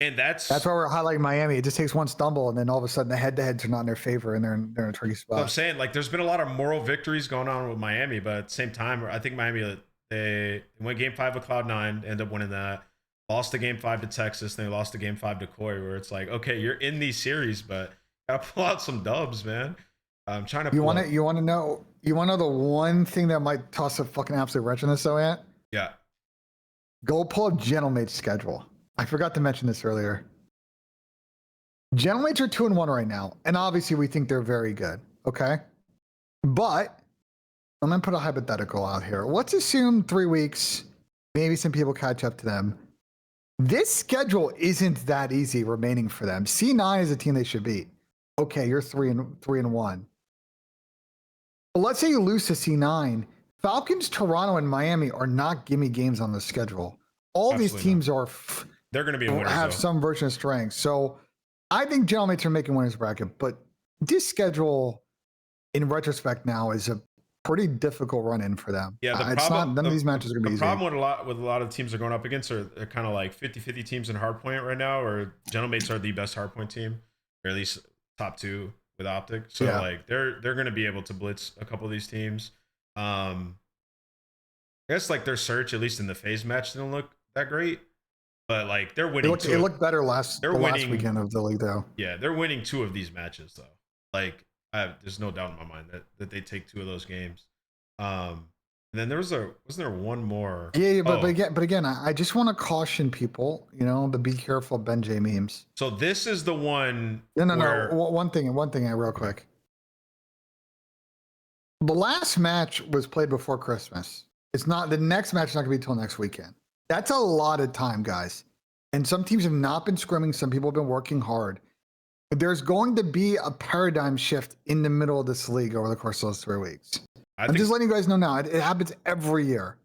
and that's
why we're highlighting Miami. It just takes one stumble, and then all of a sudden the head-to-heads are not in their favor, and they're in a tricky spot.
I'm saying, like, there's been a lot of moral victories going on with Miami, but at the same time, I think Miami, they went Game 5 with Cloud9, ended up winning that. Lost the Game 5 to Texas, and they lost the Game 5 to Koi, where it's like, okay, you're in these series, but gotta pull out some dubs, man. I'm trying to. You want
to know the one thing that might toss a fucking absolute wrench in this, though, Ant?
Yeah.
Go pull up Gentlemate's schedule. I forgot to mention this earlier. Gentlemates are 2-1 right now, and obviously we think they're very good. Okay, but I'm gonna put a hypothetical out here. Let's assume 3 weeks, maybe some people catch up to them. This schedule isn't that easy remaining for them. C9 is a team they should beat. Okay, you're 3-1. But let's say you lose to C9. Falcons, Toronto, and Miami are not gimme games on the schedule. All these teams are.
They're going to be winners,
have some version of strength. So I think Gentleman's are making winners bracket, but this schedule, in retrospect, now is a pretty difficult run in for them.
Yeah,
It's not. None of these matches are going to be easy.
The problem with a lot of teams are going up against are they're kind of like 50-50 teams in hardpoint right now, or Gentleman's are the best hardpoint team, or at least top 2 with Optic. So like they're going to be able to blitz a couple of these teams. I guess like their search, at least in the Faze match, didn't look that great, but like they're winning.
It looked better last weekend of the league, though.
Yeah, they're winning 2 of these matches, though. Like, there's no doubt in my mind that they take 2 of those games. And then wasn't there one more?
Yeah, but again, I just want to caution people, to be careful of BenJ memes.
So this is the one.
No. One thing, real quick. The last match was played before Christmas. It's not the next match. Is not going to be till next weekend. That's a lot of time, guys. And some teams have not been scrimming. Some people have been working hard. There's going to be a paradigm shift in the middle of this league over the course of those 3 weeks. I'm just letting you guys know now. It happens every year.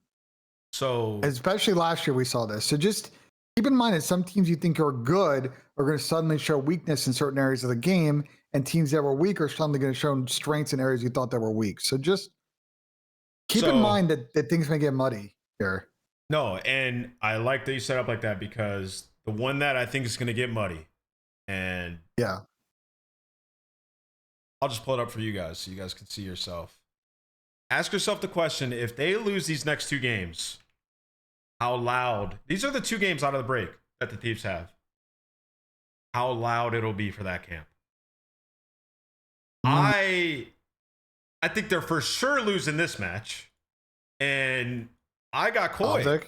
So,
especially last year, we saw this. So just keep in mind that some teams you think are good are going to suddenly show weakness in certain areas of the game, and teams that were weak are suddenly going to show strengths in areas you thought that were weak. So just keep in mind that things may get muddy here.
No, and I like that you set up like that, because the one that I think is going to get muddy, and
yeah,
I'll just pull it up for you guys so you guys can see yourself. Ask yourself the question, if they lose these next 2 games, how loud, these are the 2 games out of the break that the Thieves have, how loud it'll be for that camp. I think they're for sure losing this match, and I got coy.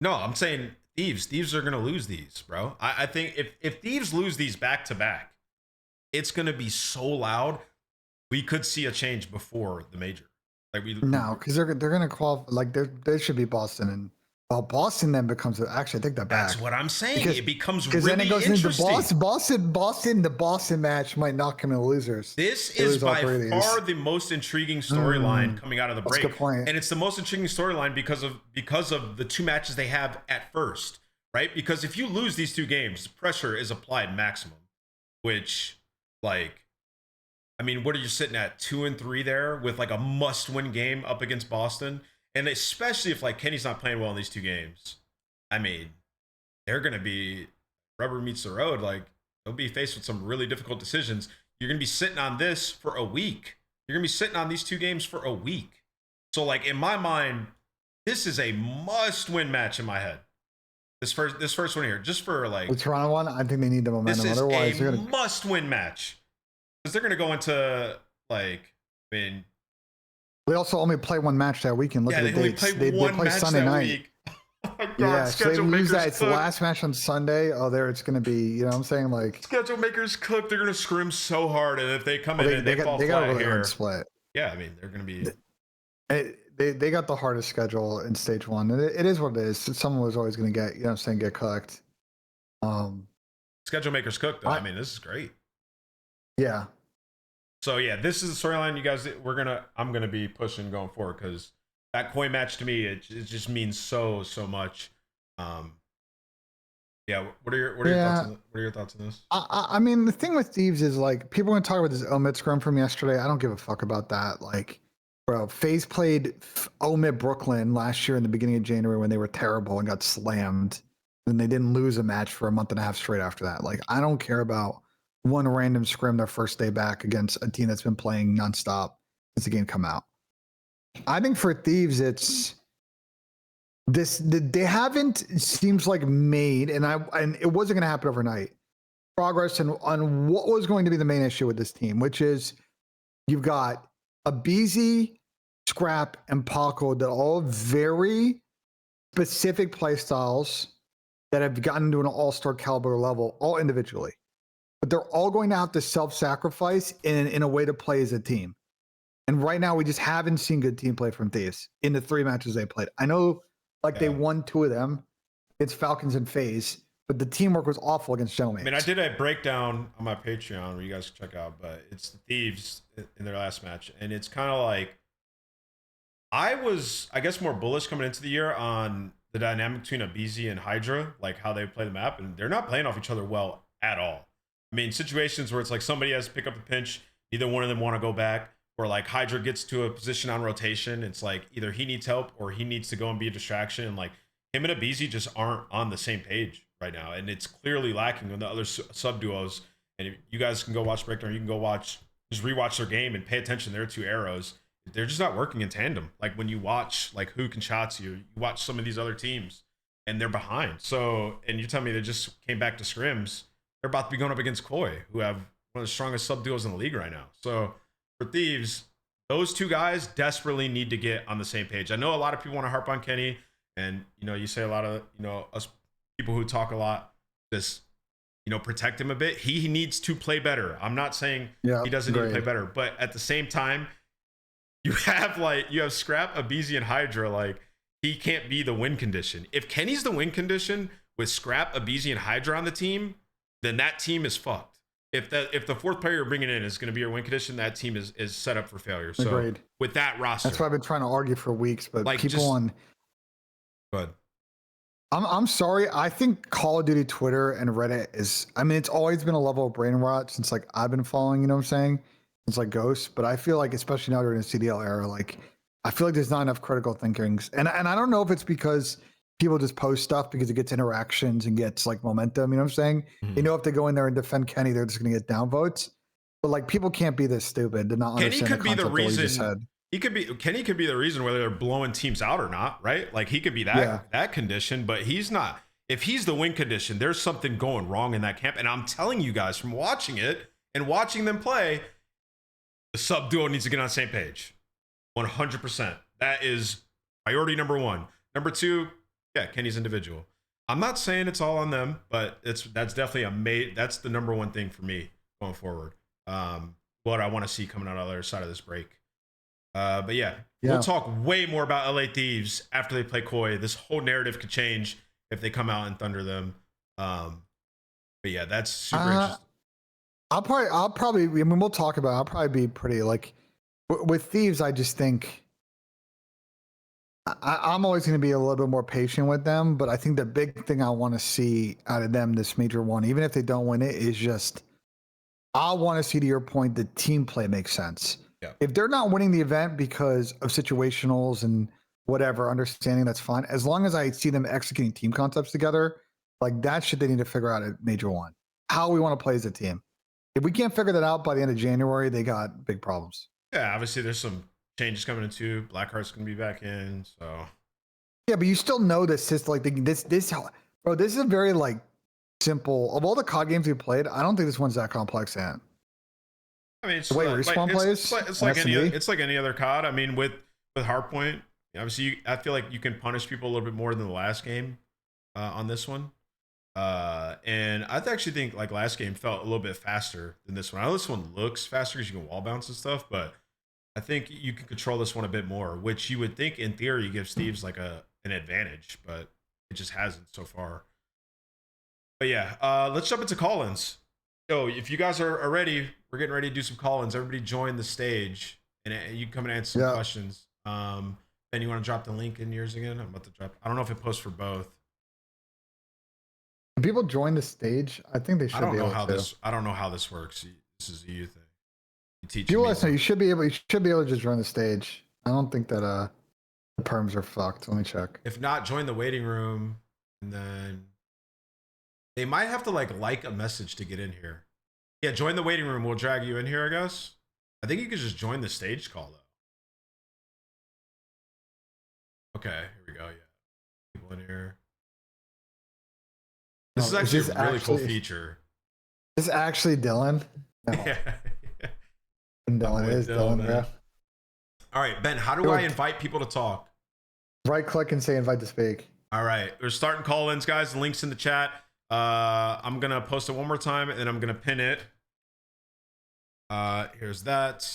No, I'm saying Thieves are going to lose these, bro. I think if Thieves lose these back to back, it's going to be so loud, we could see a change before the major. Like
because they're going to qualify. Like there should be Boston, and Boston then becomes actually I take that back.
That's what I'm saying. It becomes really
then it goes
interesting.
Into Boston. The Boston match might not come in losers.
This is by far the most intriguing storyline coming out of the break.
That's a good point.
And it's the most intriguing storyline because of the 2 matches they have at first, right? Because if you lose these 2 games, pressure is applied maximum, which, like, I mean, what are you sitting at, 2 and 3 there with like a must-win game up against Boston? And especially if like Kenny's not playing well in these 2 games, I mean, they're going to be, rubber meets the road. Like, they'll be faced with some really difficult decisions. You're going to be sitting on this for a week. You're going to be sitting on these 2 games for a week. So like, in my mind, this is a must-win match in my head. This first one here, just for like
the Toronto one, I think they need the momentum.
This is
Otherwise,
a must-win match, because they're going to go into, like, I mean,
they also only play 1 match that weekend. Look at the dates. They play Sunday night.
Week. Oh my God,
yeah, so they lose that. It's the
cooked.
last match on Sunday. Oh, there it's going to be. You know what I'm saying? Like,
schedule makers cooked. They're going to scrim so hard, and if they come in and they fall
got a
flat
really
here,
hard split.
Yeah, I mean, they're going to be.
They got the hardest schedule in stage 1. It is what it is. Someone was always going to get, get cooked.
Schedule makers cooked, though. I mean, this is great.
Yeah.
So yeah, this is the storyline, you guys. I'm gonna be pushing going forward, because that coin match to me, it just means so much. Yeah. What are your thoughts on this?
I mean, the thing with Thieves is, like, people want to talk about this omit scrum from yesterday. I don't give a fuck about that. Like, bro, FaZe played omit Brooklyn last year in the beginning of January when they were terrible and got slammed, and they didn't lose a match for a month and a half straight after that. Like, I don't care about one random scrim their first day back against a team that's been playing nonstop since the game come out. I think for Thieves, it's this. They haven't, it seems like, made, and it wasn't going to happen overnight, progress on what was going to be the main issue with this team, which is you've got a BZ, Scrap, and Paco that all very specific play styles that have gotten to an all-star caliber level, all individually. But they're all going to have to self-sacrifice in a way to play as a team. And right now, we just haven't seen good team play from Thieves in the 3 matches they played. I know, they won 2 of them. It's Falcons and FaZe, but the teamwork was awful against Gentlemen.
I mean, I did a breakdown on my Patreon where you guys can check out, but it's the Thieves in their last match. And it's kind of like, I was, I guess, more bullish coming into the year on the dynamic between a BZ and Hydra, like how they play the map. And they're not playing off each other well at all. I mean, situations where it's like somebody has to pick up the pinch, neither one of them want to go back, or like Hydra gets to a position on rotation. It's like either he needs help or he needs to go and be a distraction. And like him and Abizi just aren't on the same page right now. And it's clearly lacking on the other sub duos. And if you guys can go watch Breakdown, you can go just rewatch their game and pay attention to their two arrows. They're just not working in tandem. Like when you watch like Hook and Shots, you watch some of these other teams and they're behind. So, and you tell me they just came back to scrims. They're about to be going up against Koi, who have one of the strongest sub duos in the league right now. So for Thieves, those two guys desperately need to get on the same page. I know a lot of people want to harp on Kenny, and you say a lot of us people who talk a lot just protect him a bit. He needs to play better. I'm not saying he doesn't need to play better, but at the same time, you have Scrap, Abizi, and Hydra. Like he can't be the win condition. If Kenny's the win condition with Scrap, Abizi, and Hydra on the team, then that team is fucked. If the fourth player you're bringing in is going to be your win condition, that team is set up for failure. So
Agreed.
With that roster,
that's why I've been trying to argue for weeks, but
like
people on.
Good.
I'm sorry. I think Call of Duty Twitter and Reddit is. I mean, it's always been a level of brain rot since like I've been following. You know what I'm saying? It's like Ghost, but I feel like especially now during the CDL era, like I feel like there's not enough critical thinkings, and I don't know if it's because people just post stuff because it gets interactions and gets like momentum. You know what I'm saying?
Mm-hmm.
If they go in there and defend Kenny, they're just going to get downvotes. But like people can't be this stupid to not understand.
Kenny could be the reason.
Kenny
could be the reason whether they're blowing teams out or not, right? Like he could be that condition, but he's not. If he's the win condition, there's something going wrong in that camp. And I'm telling you guys from watching it and watching them play, the sub duo needs to get on the same page. 100%. That is priority number one. Number two, Kenny's individual. I'm not saying it's all on them, but that's definitely that's the number one thing for me going forward. What I want to see coming out on the other side of this break. But we'll talk way more about LA Thieves after they play Koi. This whole narrative could change if they come out and thunder them. But yeah, that's super interesting.
I'll probably. I mean, we'll talk about it. I'll probably be pretty like with Thieves. I just think I'm always going to be a little bit more patient with them. But I think the big thing I want to see out of them this major one, even if they don't win it, is just I want to see, to your point, the team play makes sense.
Yeah.
If they're not winning the event because of situationals and whatever, understanding that's fine. As long as I see them executing team concepts together, like that shit they need to figure out at major one. How we want to play as a team. If we can't figure that out by the end of January, they got big problems.
Yeah, obviously there's some changes coming in too. Blackheart's gonna be back in, so
yeah, but you still know this system. Like this bro, this is a very like simple. Of all the COD games we played, I don't think this one's that complex. And
I mean, it's
the way Respawn plays.
It's like any other COD. I mean, with Hardpoint, obviously, I feel like you can punish people a little bit more than the last game on this one. And I actually think like last game felt a little bit faster than this one. I know this one looks faster because you can wall bounce and stuff, but I think you can control this one a bit more, which you would think in theory gives Steve's like an advantage, but it just hasn't so far. But yeah, let's jump into call-ins. So if you guys are ready, we're getting ready to do some call-ins. Everybody join the stage and you can come and answer some questions. Ben, you want to drop the link in yours again? I'm about to drop. I don't know if it posts for both.
Can people join the stage? I think they should be able to.
I don't know how this works. This is a you thing. You teach
you listen, you should be able to just join the stage. I don't think that the perms are fucked. Let me check.
If not, join the waiting room, and then they might have to like a message to get in here. Yeah, join the waiting room. We'll drag you in here, I guess. I think you could just join the stage call though. Okay, here we go. Yeah, people in here. This is actually a really cool feature.
Is this actually Dylan? No.
Yeah.
Dylan is Dylan, bro.
All right, Ben, how do I invite people to talk?
Right click and say invite to speak.
All right, we're starting call-ins, guys. The link's in the chat. I'm going to post it one more time, and then I'm going to pin it. Here's that.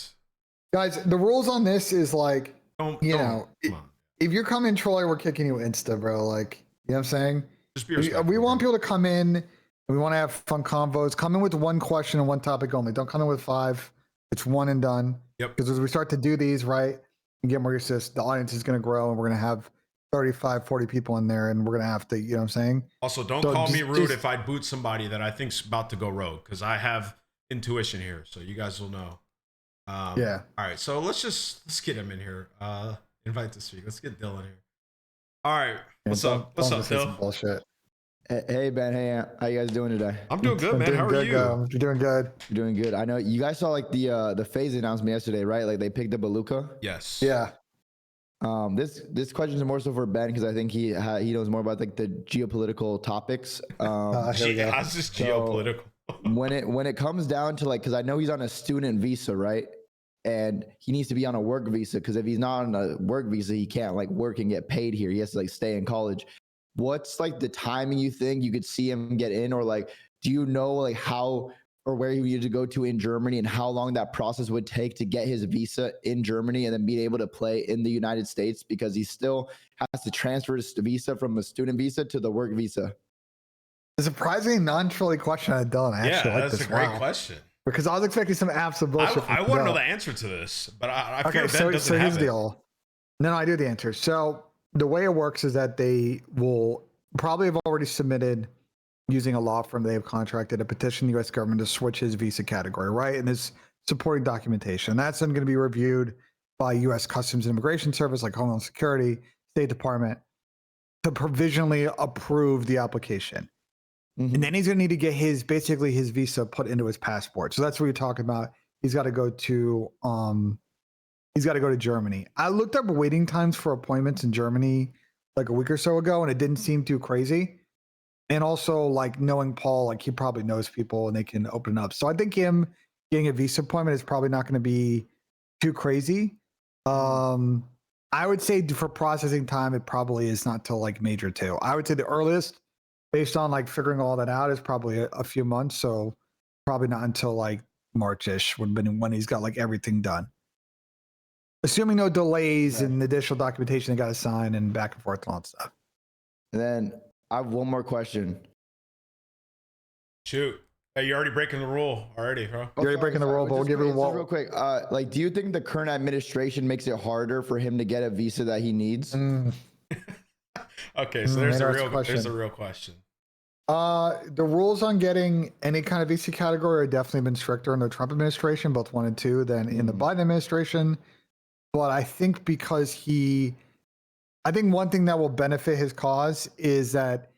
Guys, the rules on this is like, if you're coming trolling, we're kicking you Insta, bro. Like, you know what I'm saying?
Just be respectful.
We want people to come in, and we want to have fun convos. Come in with one question and one topic only. Don't come in with 5. It's one and done.
Yep.
Because as we start to do these, right, and get more used to this, the audience is going to grow, and we're going to have 35, 40 people in there, and we're gonna have to, you know what I'm saying?
Also, don't
So
call me
just-
rude
just-
if I boot somebody that I think's about to go rogue, because I have intuition here, so you guys will know.
Yeah.
All right, so let's get him in here. Invite to speak. Let's get Dylan here. All right, what's up? What's
Don't
up,
just say some
Dill?
bullshit.
Hey Ben, hey, how you guys doing today?
I'm doing good,
I'm
man.
doing
How are
good,
you?
You're doing good.
You're doing good. I know you guys saw like the Faze announcement yesterday, right? Like they picked up Alluka.
Yes.
Yeah.
This question is more so for Ben because I think he knows more about like the geopolitical topics.
Here we go.
How's this
So-
geopolitical?
when it comes down to like, because I know he's on a student visa, right? And he needs to be on a work visa because if he's not on a work visa, he can't like work and get paid here. He has to like stay in college. What's like the timing you think you could see him get in, or like, do you know like how or where he would need to go to in Germany and how long that process would take to get his visa in Germany and then be able to play in the United States because he still has to transfer his visa from a student visa to the work visa?
It's a surprisingly non-trilly question I done. I
Yeah,
actually like
that's
this.
a great
Wow.
question.
Because I was expecting some absolute bullshit.
I
from
want to know
Bill.
the answer to this, but I fear
Okay,
Ben doesn't
so
have
here's
it.
the deal. No, I do the answer. So the way it works is that they will probably have already submitted using a law firm they have contracted a petition to the U.S. government to switch his visa category, right? And this supporting documentation. That's then going to be reviewed by U.S. Customs and Immigration Service, like Homeland Security, State Department, to provisionally approve the application.
Mhm.
And then he's going to need to get his visa put into his passport. So that's what you're talking about. He's got to go to Germany. I looked up waiting times for appointments in Germany like a week or so ago, and it didn't seem too crazy. And also, like knowing Paul, like he probably knows people and they can open up. So I think him getting a visa appointment is probably not going to be too crazy. I would say for processing time, it probably is not till like major 2. I would say the earliest, based on like figuring all that out, is probably a few months. So probably not until like March-ish when he's got like everything done. Assuming no delays
Right.
and additional documentation they got to sign and back and forth and all that stuff.
And then I have one more question.
Shoot. Hey, you're already breaking the rule already, huh?
You're already breaking the rule, but we'll give you a
real quick. Like, do you think the current administration makes it harder for him to get a visa that he needs?
Okay, so there's a
interesting
real question.
The rules on getting any kind of visa category are definitely been stricter in the Trump administration, both 1 and 2, than in the Biden administration. But I think I think one thing that will benefit his cause is that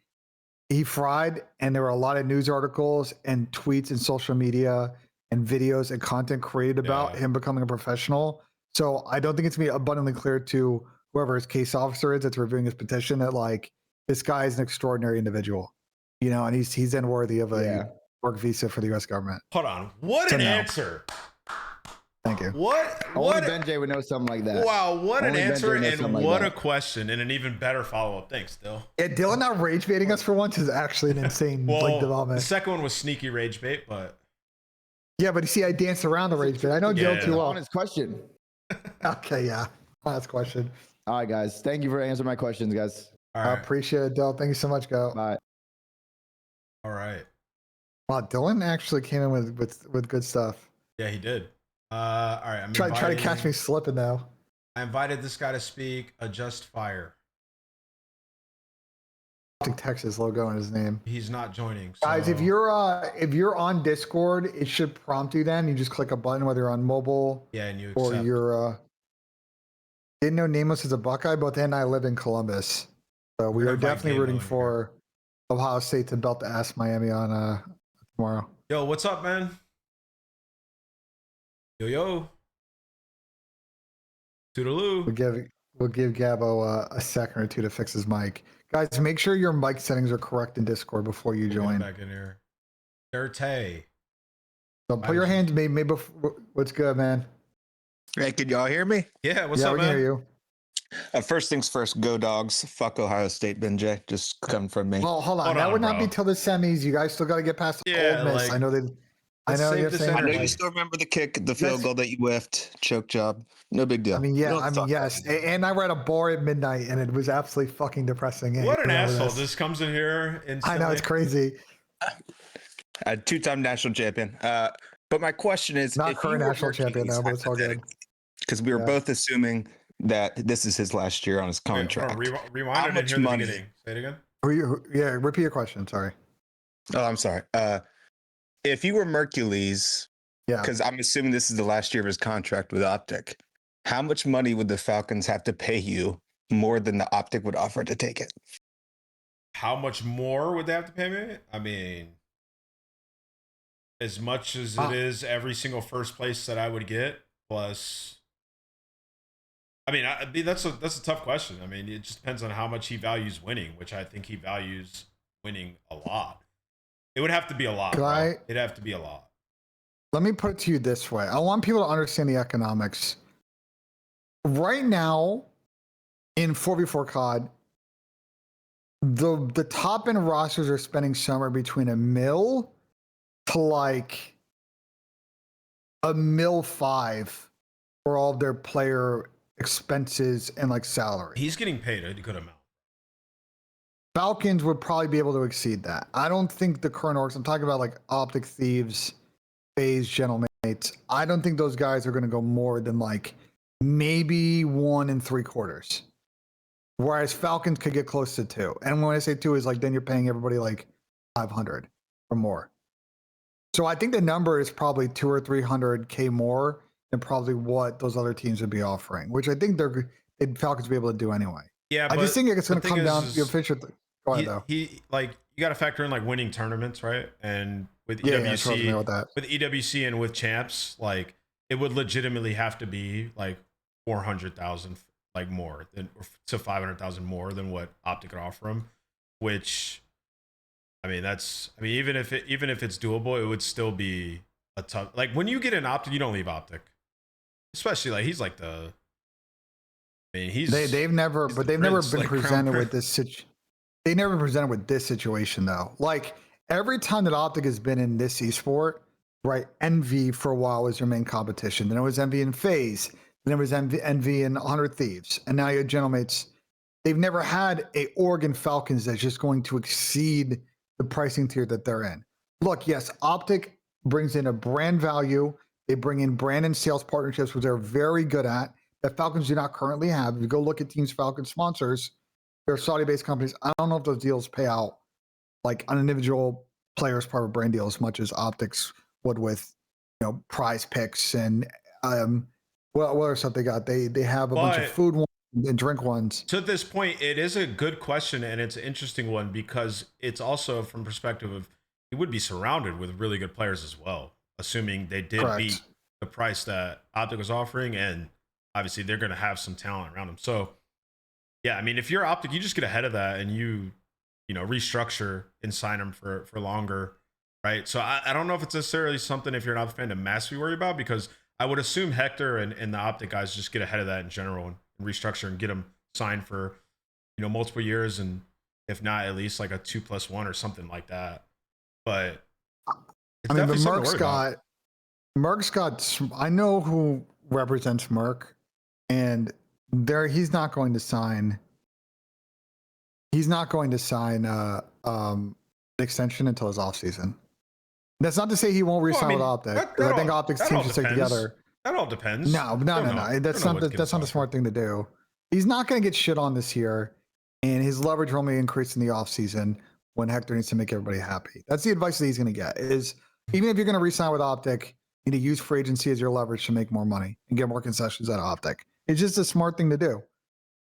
he fried, and there were a lot of news articles and tweets and social media and videos and content created about him becoming a professional. So I don't think it's going to be abundantly clear to whoever his case officer is that's reviewing his petition that like this guy is an extraordinary individual, you know, and he's then worthy of a work visa for the U.S. government.
Hold on. What
So
an
no.
answer.
Thank you.
What?
Only BenJ would know something like that.
Wow, what
Only
an answer
BenJ knows
and
something like
what a
that.
question and an even better follow-up. Thanks, Dill.
Yeah, Dylan not rage baiting us for once is actually an insane like
Well, the
development.
second one was sneaky rage bait, but
Yeah, but you see, I danced around the rage bait. I know Dylan too well.
Honest question.
Okay, yeah. Last question.
All right, guys. Thank you for answering my questions, guys.
all
I
right.
appreciate it, Dylan. Thank you so much, Go.
Bye.
All right.
Wow, Dylan actually came in with good stuff.
Yeah, he did. All right. I'm
Try to catch
inviting-
me slipping though.
I invited this guy to speak. Adjust fire.
Texas logo in his name.
He's not joining.
Guys,
so-
if you're on Discord, it should prompt you then. You just click a button whether you're on mobile
yeah, and you
or
accept.
you're didn't know Nameless is a Buckeye, both him and I live in Columbus. So we
We're
are
gonna invite
definitely
Gable
rooting
in here.
for Ohio State to belt the ass Miami on tomorrow.
Yo, what's up, man? Yo. Toodaloo.
We'll give Gabo a second or two to fix his mic. Guys, make sure your mic settings are correct in Discord before you
Get him
join.
back in here. Dirty.
So put your hands maybe before, what's good, man?
Hey, can y'all hear me?
Yeah, what's
yeah,
up,
we can
man?
hear you.
First things first, go Dogs. Fuck Ohio State, BenJ. Just come from me.
Well, hold on.
Hold
that
on,
would not
bro.
be till the semis. You guys still got to get past the
Yeah,
Ole Miss.
like,
I know they. I
let's
know
save
you're
this
saying.
I know
energy.
you still remember the kick, the field
Yes.
goal that you whiffed, choke job. No big deal.
I mean,
We
yeah.
don't
I mean,
talk
yes.
about it.
And I read a bar at midnight, and it was absolutely fucking depressing.
What an
Remember
asshole.
this.
Just comes in here
I
instantly.
know it's crazy.
A two-time national champion. But my question is,
Not current national champion though, but it's all good.
because we were
Yeah.
both assuming that this is his last year on his
Wait, hold
contract.
on, rewind.
How
I didn't
much
hear the
money?
beginning. Say it again.
Yeah, repeat your question. Sorry.
Oh, I'm sorry. If you were Mercules,
Yeah.
because I'm assuming this is the last year of his contract with Optic, how much money would the Falcons have to pay you more than the Optic would offer to take it?
How much more would they have to pay me? I mean, as much as it is every single first place that I would get, plus. I mean, that's a tough question. I mean, it just depends on how much he values winning, which I think he values winning a lot. It would have to be a lot. Bro. It'd have to be a lot.
Let me put it to you this way. I want people to understand the economics. Right now, in 4v4 COD, the top end rosters are spending somewhere between $1 million to like $1.5 million for all of their player expenses and like salary.
He's getting paid a good amount.
Falcons would probably be able to exceed that. I don't think the current orgs, I'm talking about like Optic Thieves, Faze, Gentlemates, I don't think those guys are going to go more than like maybe 1 3/4. Whereas Falcons could get close to 2. And when I say 2 is like, then you're paying everybody like 500 or more. So I think the number is probably 200 or 300K more than probably what those other teams would be offering, which I think Falcons will be able to do anyway.
Yeah,
I just think it's going to come down to your Fisher. Go ahead, though.
He like, you got to factor in like winning tournaments, right? And with
EWC,
with EWC and with champs, like it would legitimately have to be like 400,000, like more than to 500,000 more than what Optic could offer him. Which, I mean, even if it's doable, it would still be a tough. Like when you get an Optic, you don't leave Optic, especially like he's like the. I mean, they've never been presented with this They never presented with this situation though. Like every time that Optic has been in this esport, right? Envy for a while was your main competition. Then it was Envy and Faze. Then it was Envy and 100 Thieves. And now you have Gentlemates. They've never had a Oregon Falcons that's just going to exceed the pricing tier that they're in. Look, yes, Optic brings in a brand value. They bring in brand and sales partnerships, which they're very good at, that Falcons do not currently have. If you go look at Teams Falcons sponsors, they're Saudi-based companies. I don't know if those deals pay out like an individual player's part of brand deal as much as Optics would with, prize picks and what other stuff they got. They have a bunch of food ones and drink ones. To this point, it is a good question and it's an interesting one because it's also from perspective of he would be surrounded with really good players as well, assuming they did beat the price that Optic was offering, and obviously they're going to have some talent around them. So yeah, I mean, if you're Optic, you just get ahead of that and you restructure and sign them for longer, right? So I don't know if it's necessarily something, if you're an Optic fan, to massively worry about, because I would assume Hector and the Optic guys just get ahead of that in general and restructure and get them signed for multiple years, and if not, at least like a 2+1 or something like that. But
I mean, but Merck's got. I know who represents Merck, and he's not going to sign. He's not going to sign an extension until his offseason. That's not to say he won't re-sign with Optic. I think Optic's teams should stick together.
That all depends.
No. That's not the smart thing to do. He's not going to get shit on this year, and his leverage will only increase in the offseason when Hector needs to make everybody happy. That's the advice that he's going to get, is even if you're going to re-sign with Optic, you need to use free agency as your leverage to make more money and get more concessions out of Optic. It's just a smart thing to do.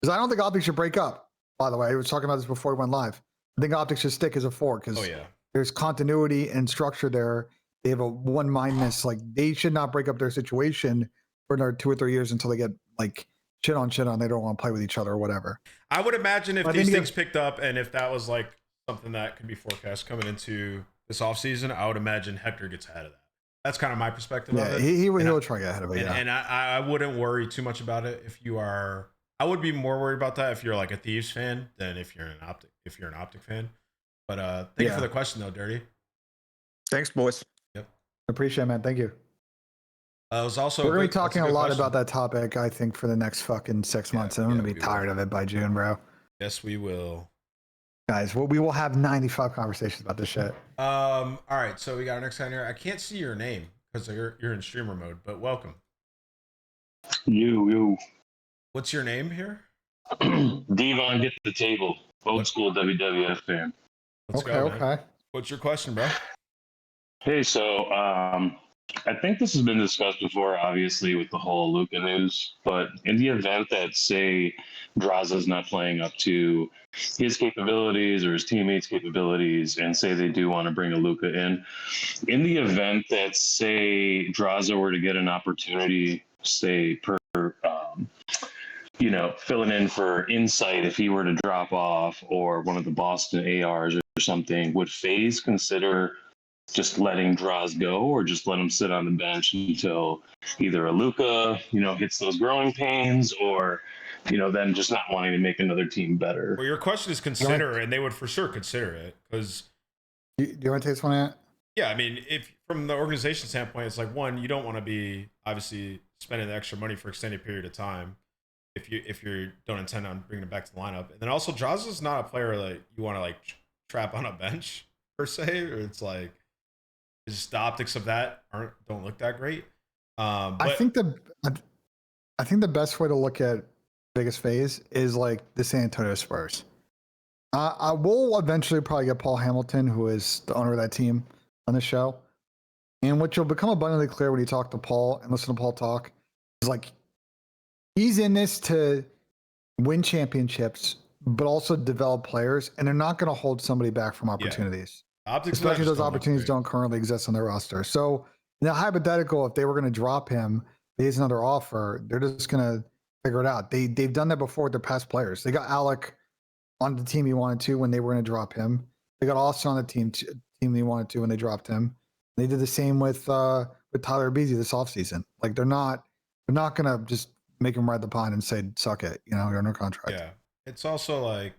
Because I don't think Optic should break up, by the way. I was talking about this before we went live. I think Optic should stick as a 4 because there's continuity and structure there. They have a one-mindedness. Like, they should not break up their situation for another 2 or 3 years until they get like shit on. They don't want to play with each other or whatever.
I would imagine if these things picked up and if that was like something that could be forecast coming into this offseason, I would imagine Hector gets ahead of that. That's kind of my perspective of it.
He will try to get ahead of it.
And I wouldn't worry too much about it if you are. I would be more worried about that if you're like a Thieves fan than if you're an Optic fan. But thank you for the question though, Dirty.
Thanks, boys.
Yep. Appreciate it, man. Thank you.
We're
going to be talking a lot about that topic, I think, for the next fucking 6 months. And I'm going to be tired of it by June, bro.
Yes, we will.
Guys, we will have 95 conversations about this shit.
All right, so we got our next guy here. I can't see your name because you're in streamer mode, but welcome.
You.
What's your name here?
Devon, get to the table. Old school WWF fan.
Let's
Okay,
go, man.
okay.
What's your question, bro?
Hey, so I think this has been discussed before, obviously, with the whole Alluka news. But in the event that, say, Draza's not playing up to his capabilities or his teammates' capabilities, and say they do want to bring Alluka in the event that, say, Draza were to get an opportunity, say, filling in for Insight if he were to drop off, or one of the Boston ARs or something, would FaZe consider just letting Draws go, or just let him sit on the bench until either Alluka, hits those growing pains, or, then just not wanting to make another team better?
Well, your question is consider, and they would for sure consider it, because
Do you want to take this one out?
yeah, I mean, if from the organization standpoint, it's like, one, you don't want to be obviously spending the extra money for extended period of time if you don't intend on bringing it back to the lineup. And then also, Jaws is not a player that you want to like trap on a bench per se, or it's like just the optics of that don't look that great. But
I think the best way to look at Vegas FaZe is like the San Antonio Spurs. I will eventually probably get Paul Hamilton, who is the owner of that team, on the show. And what will become abundantly clear when you talk to Paul and listen to Paul talk is like he's in this to win championships, but also develop players, and they're not going to hold somebody back from opportunities.
optics of that
Especially
just
those
don't look
opportunities
great.
don't currently exist on their roster. So in the hypothetical, if they were going to drop him, there's another offer, they're just going to figure it out. They've done that before with their past players. They got Alec on the team he wanted to when they were going to drop him. They got Austin on the team he wanted to when they dropped him. They did the same with Tyler Beasley this offseason. Like they're not going to just make him ride the pine and say, suck it, you're under contract.
Yeah. It's also like,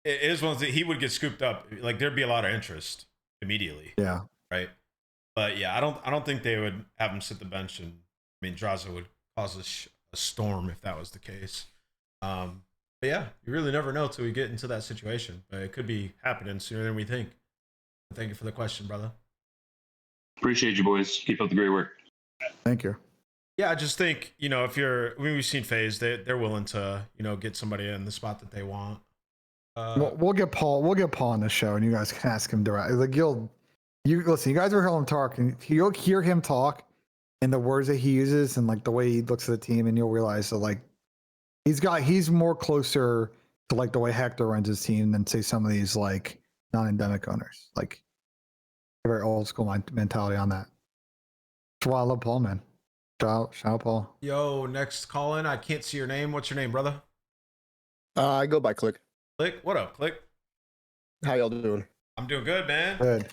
it is one that he would get scooped up. Like there'd be a lot of interest immediately.
Yeah.
Right. But yeah, I don't think they would have him sit the bench, and I mean, Draza would cause a storm if that was the case. But yeah, you really never know till we get into that situation. But it could be happening sooner than we think. Thank you for the question, brother.
Appreciate you, boys. Keep up the great work.
Thank you.
Yeah, I just think, we've seen FaZe, they're willing to, get somebody in the spot that they want.
We'll get Paul on the show, and you guys can ask him directly. Like you listen, you guys will hear him talk, and you'll hear him talk and the words that he uses and like the way he looks at the team, and you'll realize that like he's more closer to like the way Hector runs his team than say some of these like non-endemic owners. Like very old school mentality on that. That's why I love Paul, man. Shout out Paul.
Yo, next call in. I can't see your name. What's your name, brother?
I go by Click.
Click. What up, Click?
How y'all doing?
I'm doing good, man.
Good.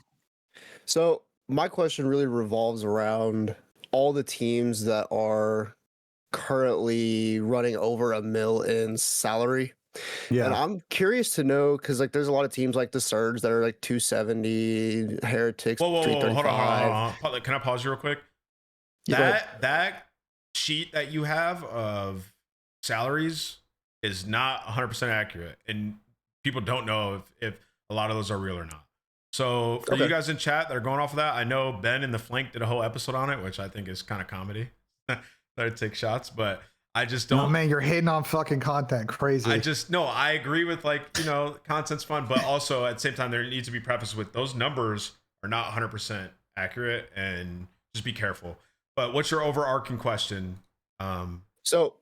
So my question really revolves around all the teams that are currently running over $1 million in salary.
Yeah.
And I'm curious to know, because like there's a lot of teams like the Surge that are like 270, Heretics,
Whoa, hold
335.
on. Can I pause you real quick?
Yeah,
That sheet that you have of salaries is not 100% accurate, and people don't know if a lot of those are real or not. So for you guys in chat that are going off of that, I know Ben in the Flank did a whole episode on it, which I think is kind of comedy. That take shots, but I just don't.
Oh man, you're hating on fucking content. Crazy.
I agree with content's fun, but also at the same time there needs to be prefaced with those numbers are not 100% accurate, and just be careful. But what's your overarching question?
So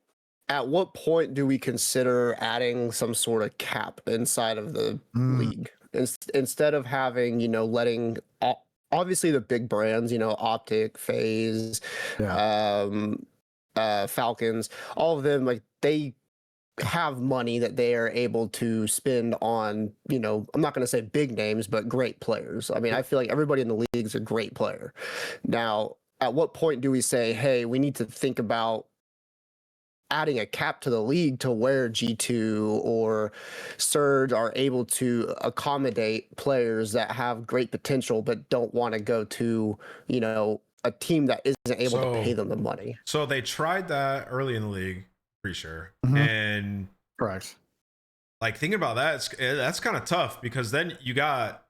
at what point do we consider adding some sort of cap inside of the league? Instead of having, letting obviously the big brands, Optic, FaZe, Falcons, all of them, like they have money that they are able to spend on, I'm not going to say big names, but great players. I mean, I feel like everybody in the league is a great player. Now, at what point do we say, hey, we need to think about adding a cap to the league to where G2 or Surge are able to accommodate players that have great potential but don't want to go to, a team that isn't able to pay them the money?
So they tried that early in the league, pretty sure. And
correct.
Like thinking about that, that's kind of tough, because then you got,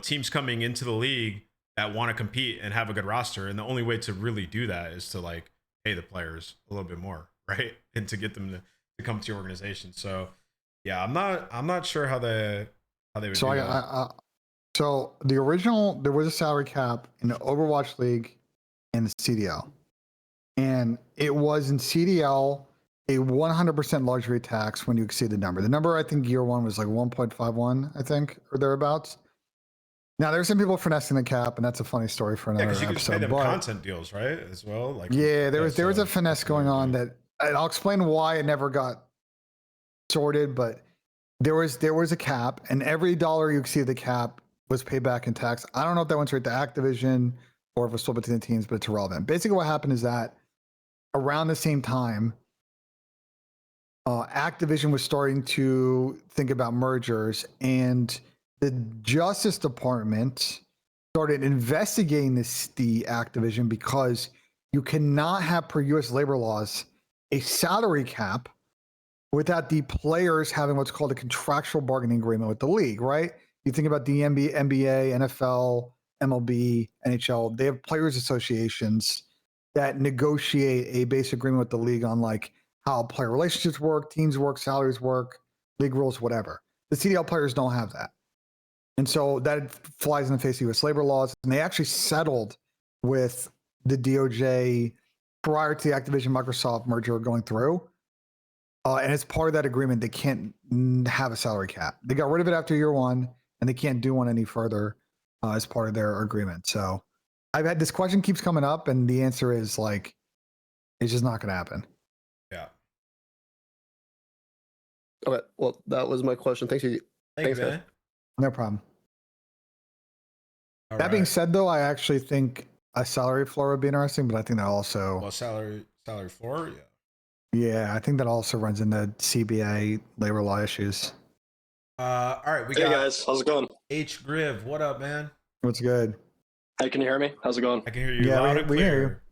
teams coming into the league that want to compete and have a good roster. And the only way to really do that is to like pay the players a little bit more. right? And to get them to come to your organization. So yeah, I'm not sure how they would
So
do that.
So the original, there was a salary cap in the Overwatch League and the CDL. And it was in CDL a 100% luxury tax when you exceed the number. The number, I think, year one was like 1.51, I think, or thereabouts. Now, there's some people finessing the cap, and that's a funny story for
Yeah,
another
because you can pay
episode.
them
But
content deals, right? As well. Like
yeah, there was a finesse
that's
going on that, and I'll explain why it never got sorted, but there was a cap, and every dollar you exceed the cap was paid back in tax. I don't know if that went straight to Activision or if it was split between the teams, but it's irrelevant. Basically, what happened is that around the same time, Activision was starting to think about mergers, and the Justice Department started investigating the Activision because you cannot have, per U.S. labor laws, a salary cap without the players having what's called a contractual bargaining agreement with the league, right? You think about the NBA, NFL, MLB, NHL, they have players associations that negotiate a base agreement with the league on like how player relationships work, teams work, salaries work, league rules, whatever. The CDL players don't have that. And so that flies in the face of US labor laws. And they actually settled with the DOJ prior to the Activision Microsoft merger going through. And as part of that agreement, they can't have a salary cap. They got rid of it after year one, and they can't do one any further as part of their agreement. So I've had this question keeps coming up, and the answer is like, it's just not going to happen.
Yeah.
Okay, well, that was my question. Thanks,
Thanks,
guys.
man.
No problem.
All
That being
right.
said, though, I actually think a salary floor would be interesting, but I think that also,
Well, salary floor, yeah.
yeah, I think that also runs into CBA labor law issues.
All right, we
Hey
got
guys, how's it going?
H Griv. What up, man?
What's good?
Hey, can you hear me? How's it going?
I can hear you
Yeah,
loud and
we hear you.
clear.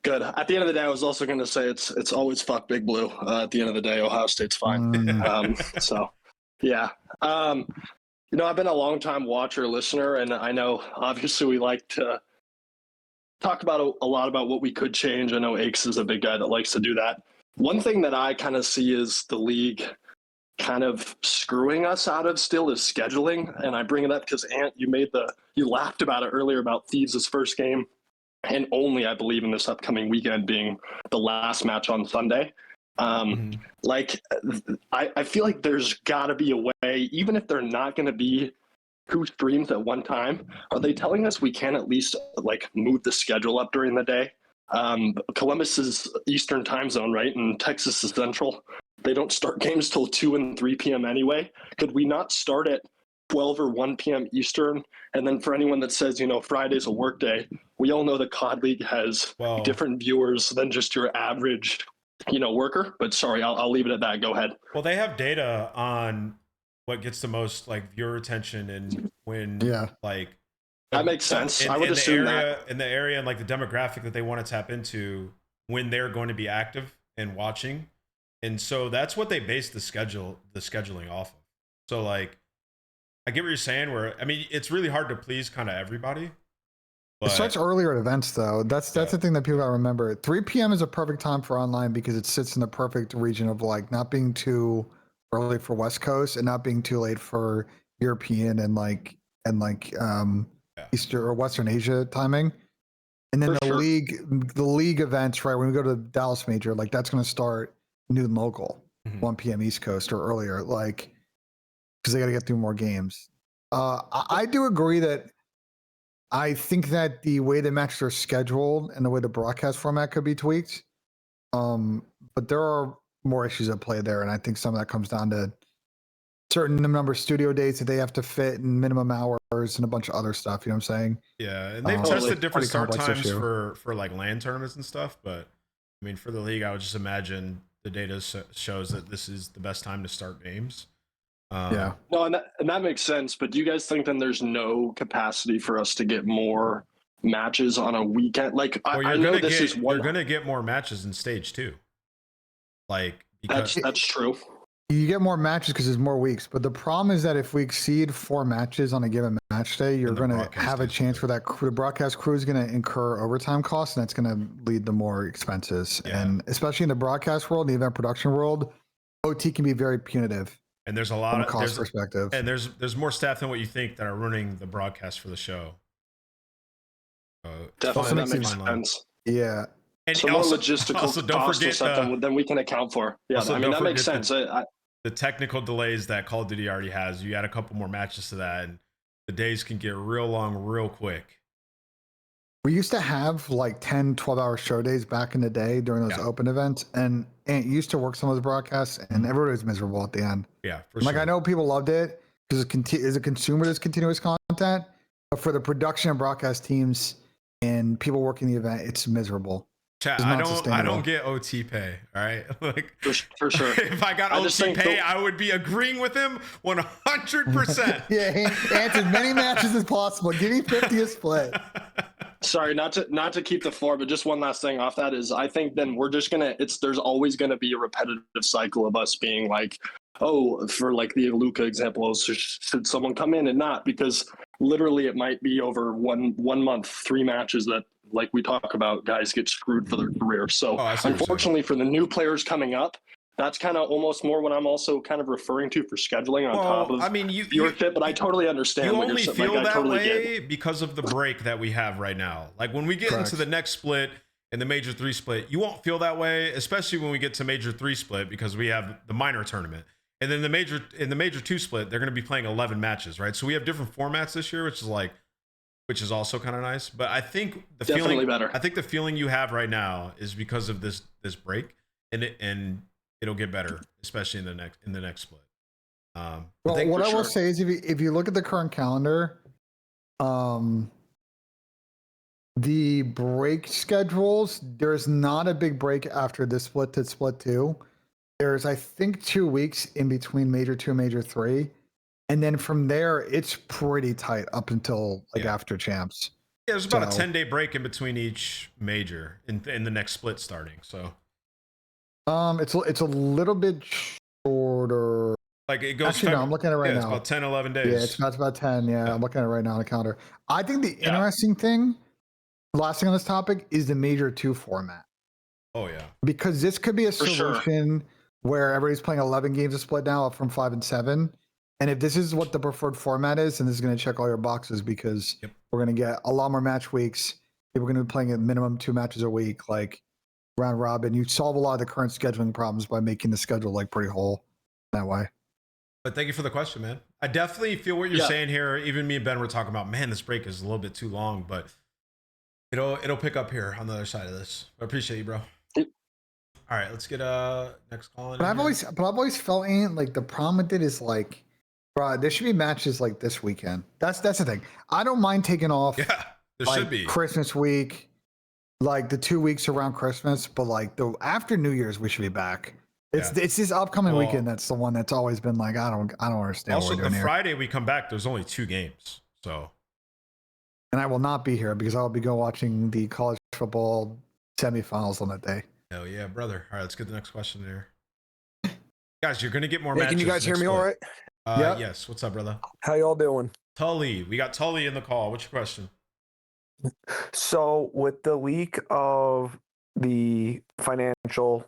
Good. At the end of the day, I was also going to say it's always fuck Big Blue. At the end of the day, Ohio State's fine. So, yeah. I've been a long time watcher, listener, and I know obviously we like to talk about a lot about what we could change. I know Aches is a big guy that likes to do that. One thing that I kind of see is the league kind of screwing us out of still is scheduling. And I bring it up because Ant, you laughed about it earlier about Thieves' first game and only, I believe, in this upcoming weekend being the last match on Sunday. Like, I feel like there's got to be a way, even if they're not going to be who streams at one time, are they telling us we can at least like move the schedule up during the day? Columbus is Eastern time zone, right? And Texas is Central. They don't start games till 2 and 3 p.m. anyway. Could we not start at 12 or 1 p.m. Eastern? And then for anyone that says, Friday's a work day, we all know the COD League has different viewers than just your average, worker. But sorry, I'll leave it at that. Go ahead.
Well, they have data on what gets the most like viewer attention and when like
that makes sense. I would
in
assume
the area and like the demographic that they want to tap into when they're going to be active and watching. And so that's what they base the scheduling off of. So like I get what you're saying it's really hard to please kind of everybody.
It starts earlier at events though. That's the thing that people gotta remember. 3 p.m. is a perfect time for online because it sits in the perfect region of like not being too early for West Coast and not being too late for European and Eastern or Western Asia timing. And then the league events, right? When we go to the Dallas Major, like that's going to start noon local, 1 p.m. East Coast or earlier, like because they got to get through more games. I do agree that I think that the way the matches are scheduled and the way the broadcast format could be tweaked. But there are more issues at play there, and I think some of that comes down to certain number of studio days that they have to fit and minimum hours and a bunch of other stuff. You know what I'm saying?
Yeah, and they've tested different start times for like LAN tournaments and stuff. But I mean, for the league, I would just imagine the data shows that this is the best time to start games.
No, and that makes sense. But do you guys think then there's no capacity for us to get more matches on a weekend? Like, I know this is one.
You're gonna get more matches in stage 2. Like
that's true.
You get more matches because there's more weeks, but the problem is that if we exceed 4 matches on a given match day, you're going to have a chance for that crew. The broadcast crew is going to incur overtime costs, and that's going to lead to more expenses.
Yeah.
And especially in the broadcast world, the event production world, OT can be very punitive.
And there's a lot
from
of
a cost perspective.
And there's more staff than what you think that are running the broadcast for the show.
Definitely, that makes sense.
Yeah.
And
so
also,
more logistical
also don't
cost
forget
or something than we can account for. Yeah, I mean that makes sense.
The technical delays that Call of Duty already has. You add a couple more matches to that, and the days can get real long real quick.
We used to have like 10, 12-hour show days back in the day during those open events, and Ant used to work some of those broadcasts, and everybody was miserable at the end.
Yeah, for
like
sure.
I know people loved it because as a consumer, there's continuous content, but for the production and broadcast teams and people working the event, it's miserable.
Chat, I don't get OT pay. All right, like
for sure.
If I got OT pay, I would be agreeing with him 100%.
Yeah, answer as many matches as possible. Give me 50 a split.
Sorry, not to keep the floor, but just one last thing off that is I think then we're just there's always gonna be a repetitive cycle of us being like, oh, for like the Alluka example, should someone come in and not, because literally it might be over one month, 3 matches that, like we talk about, guys get screwed for their career. So unfortunately for the new players coming up, that's kind of almost more what I'm also kind of referring to for scheduling on top of viewership, but I totally understand what you're saying.
You only feel
I
that
totally
way because of the break that we have right now. Like when we get into the next split and the Major 3 split, you won't feel that way, especially when we get to Major 3 split because we have the minor tournament. And then the Major 2 split, they're going to be playing 11 matches, right? So we have different formats this year, which is also kind of nice. But I think the feeling you have right now is because of this break, and it'll get better, especially in the next split.
Well, what I will say is, if you look at the current calendar, the break schedules, there's not a big break after this split to split 2. There's, I think, 2 weeks in between Major 2 and Major 3. And then from there, it's pretty tight up until after champs.
Yeah, there's about a 10-day break in between each major in the next split starting. So,
it's a little bit shorter.
Like it goes.
Actually, no, I'm looking at it right now.
It's about 10, 11 days.
Yeah, it's about 10. Yeah, I'm looking at it right now on the calendar. I think the interesting thing, last thing on this topic, is the Major 2 format.
Oh yeah.
Because this could be a solution where everybody's playing 11 games a split now, up from 5 and 7. And if this is what the preferred format is, then this is going to check all your boxes, because we're going to get a lot more match weeks. People are going to be playing a minimum 2 matches a week, like round robin. You solve a lot of the current scheduling problems by making the schedule like pretty whole that way.
But thank you for the question, man. I definitely feel what you're saying here. Even me and Ben were talking about, man, this break is a little bit too long, but it'll pick up here on the other side of this. I appreciate you, bro. All right, let's get next call.
But I've always felt like the problem with it is like, bro, there should be matches like this weekend. That's the thing. I don't mind taking off.
Yeah, there should be
Christmas week, like the 2 weeks around Christmas, but like after New Year's, we should be back. It's this upcoming weekend that's the one that's always been like, I don't understand.
Also,
what we're doing
the
here.
Friday we come back, there's only 2 games, so.
And I will not be here because I'll be watching the college football semifinals on that day.
Hell yeah, brother. All right, let's get the next question here. Guys, you're gonna get more matches.
Can you guys hear me all right?
Yes. What's up, brother?
How y'all doing?
Tully. We got Tully in the call. What's your question?
So with the leak of the finances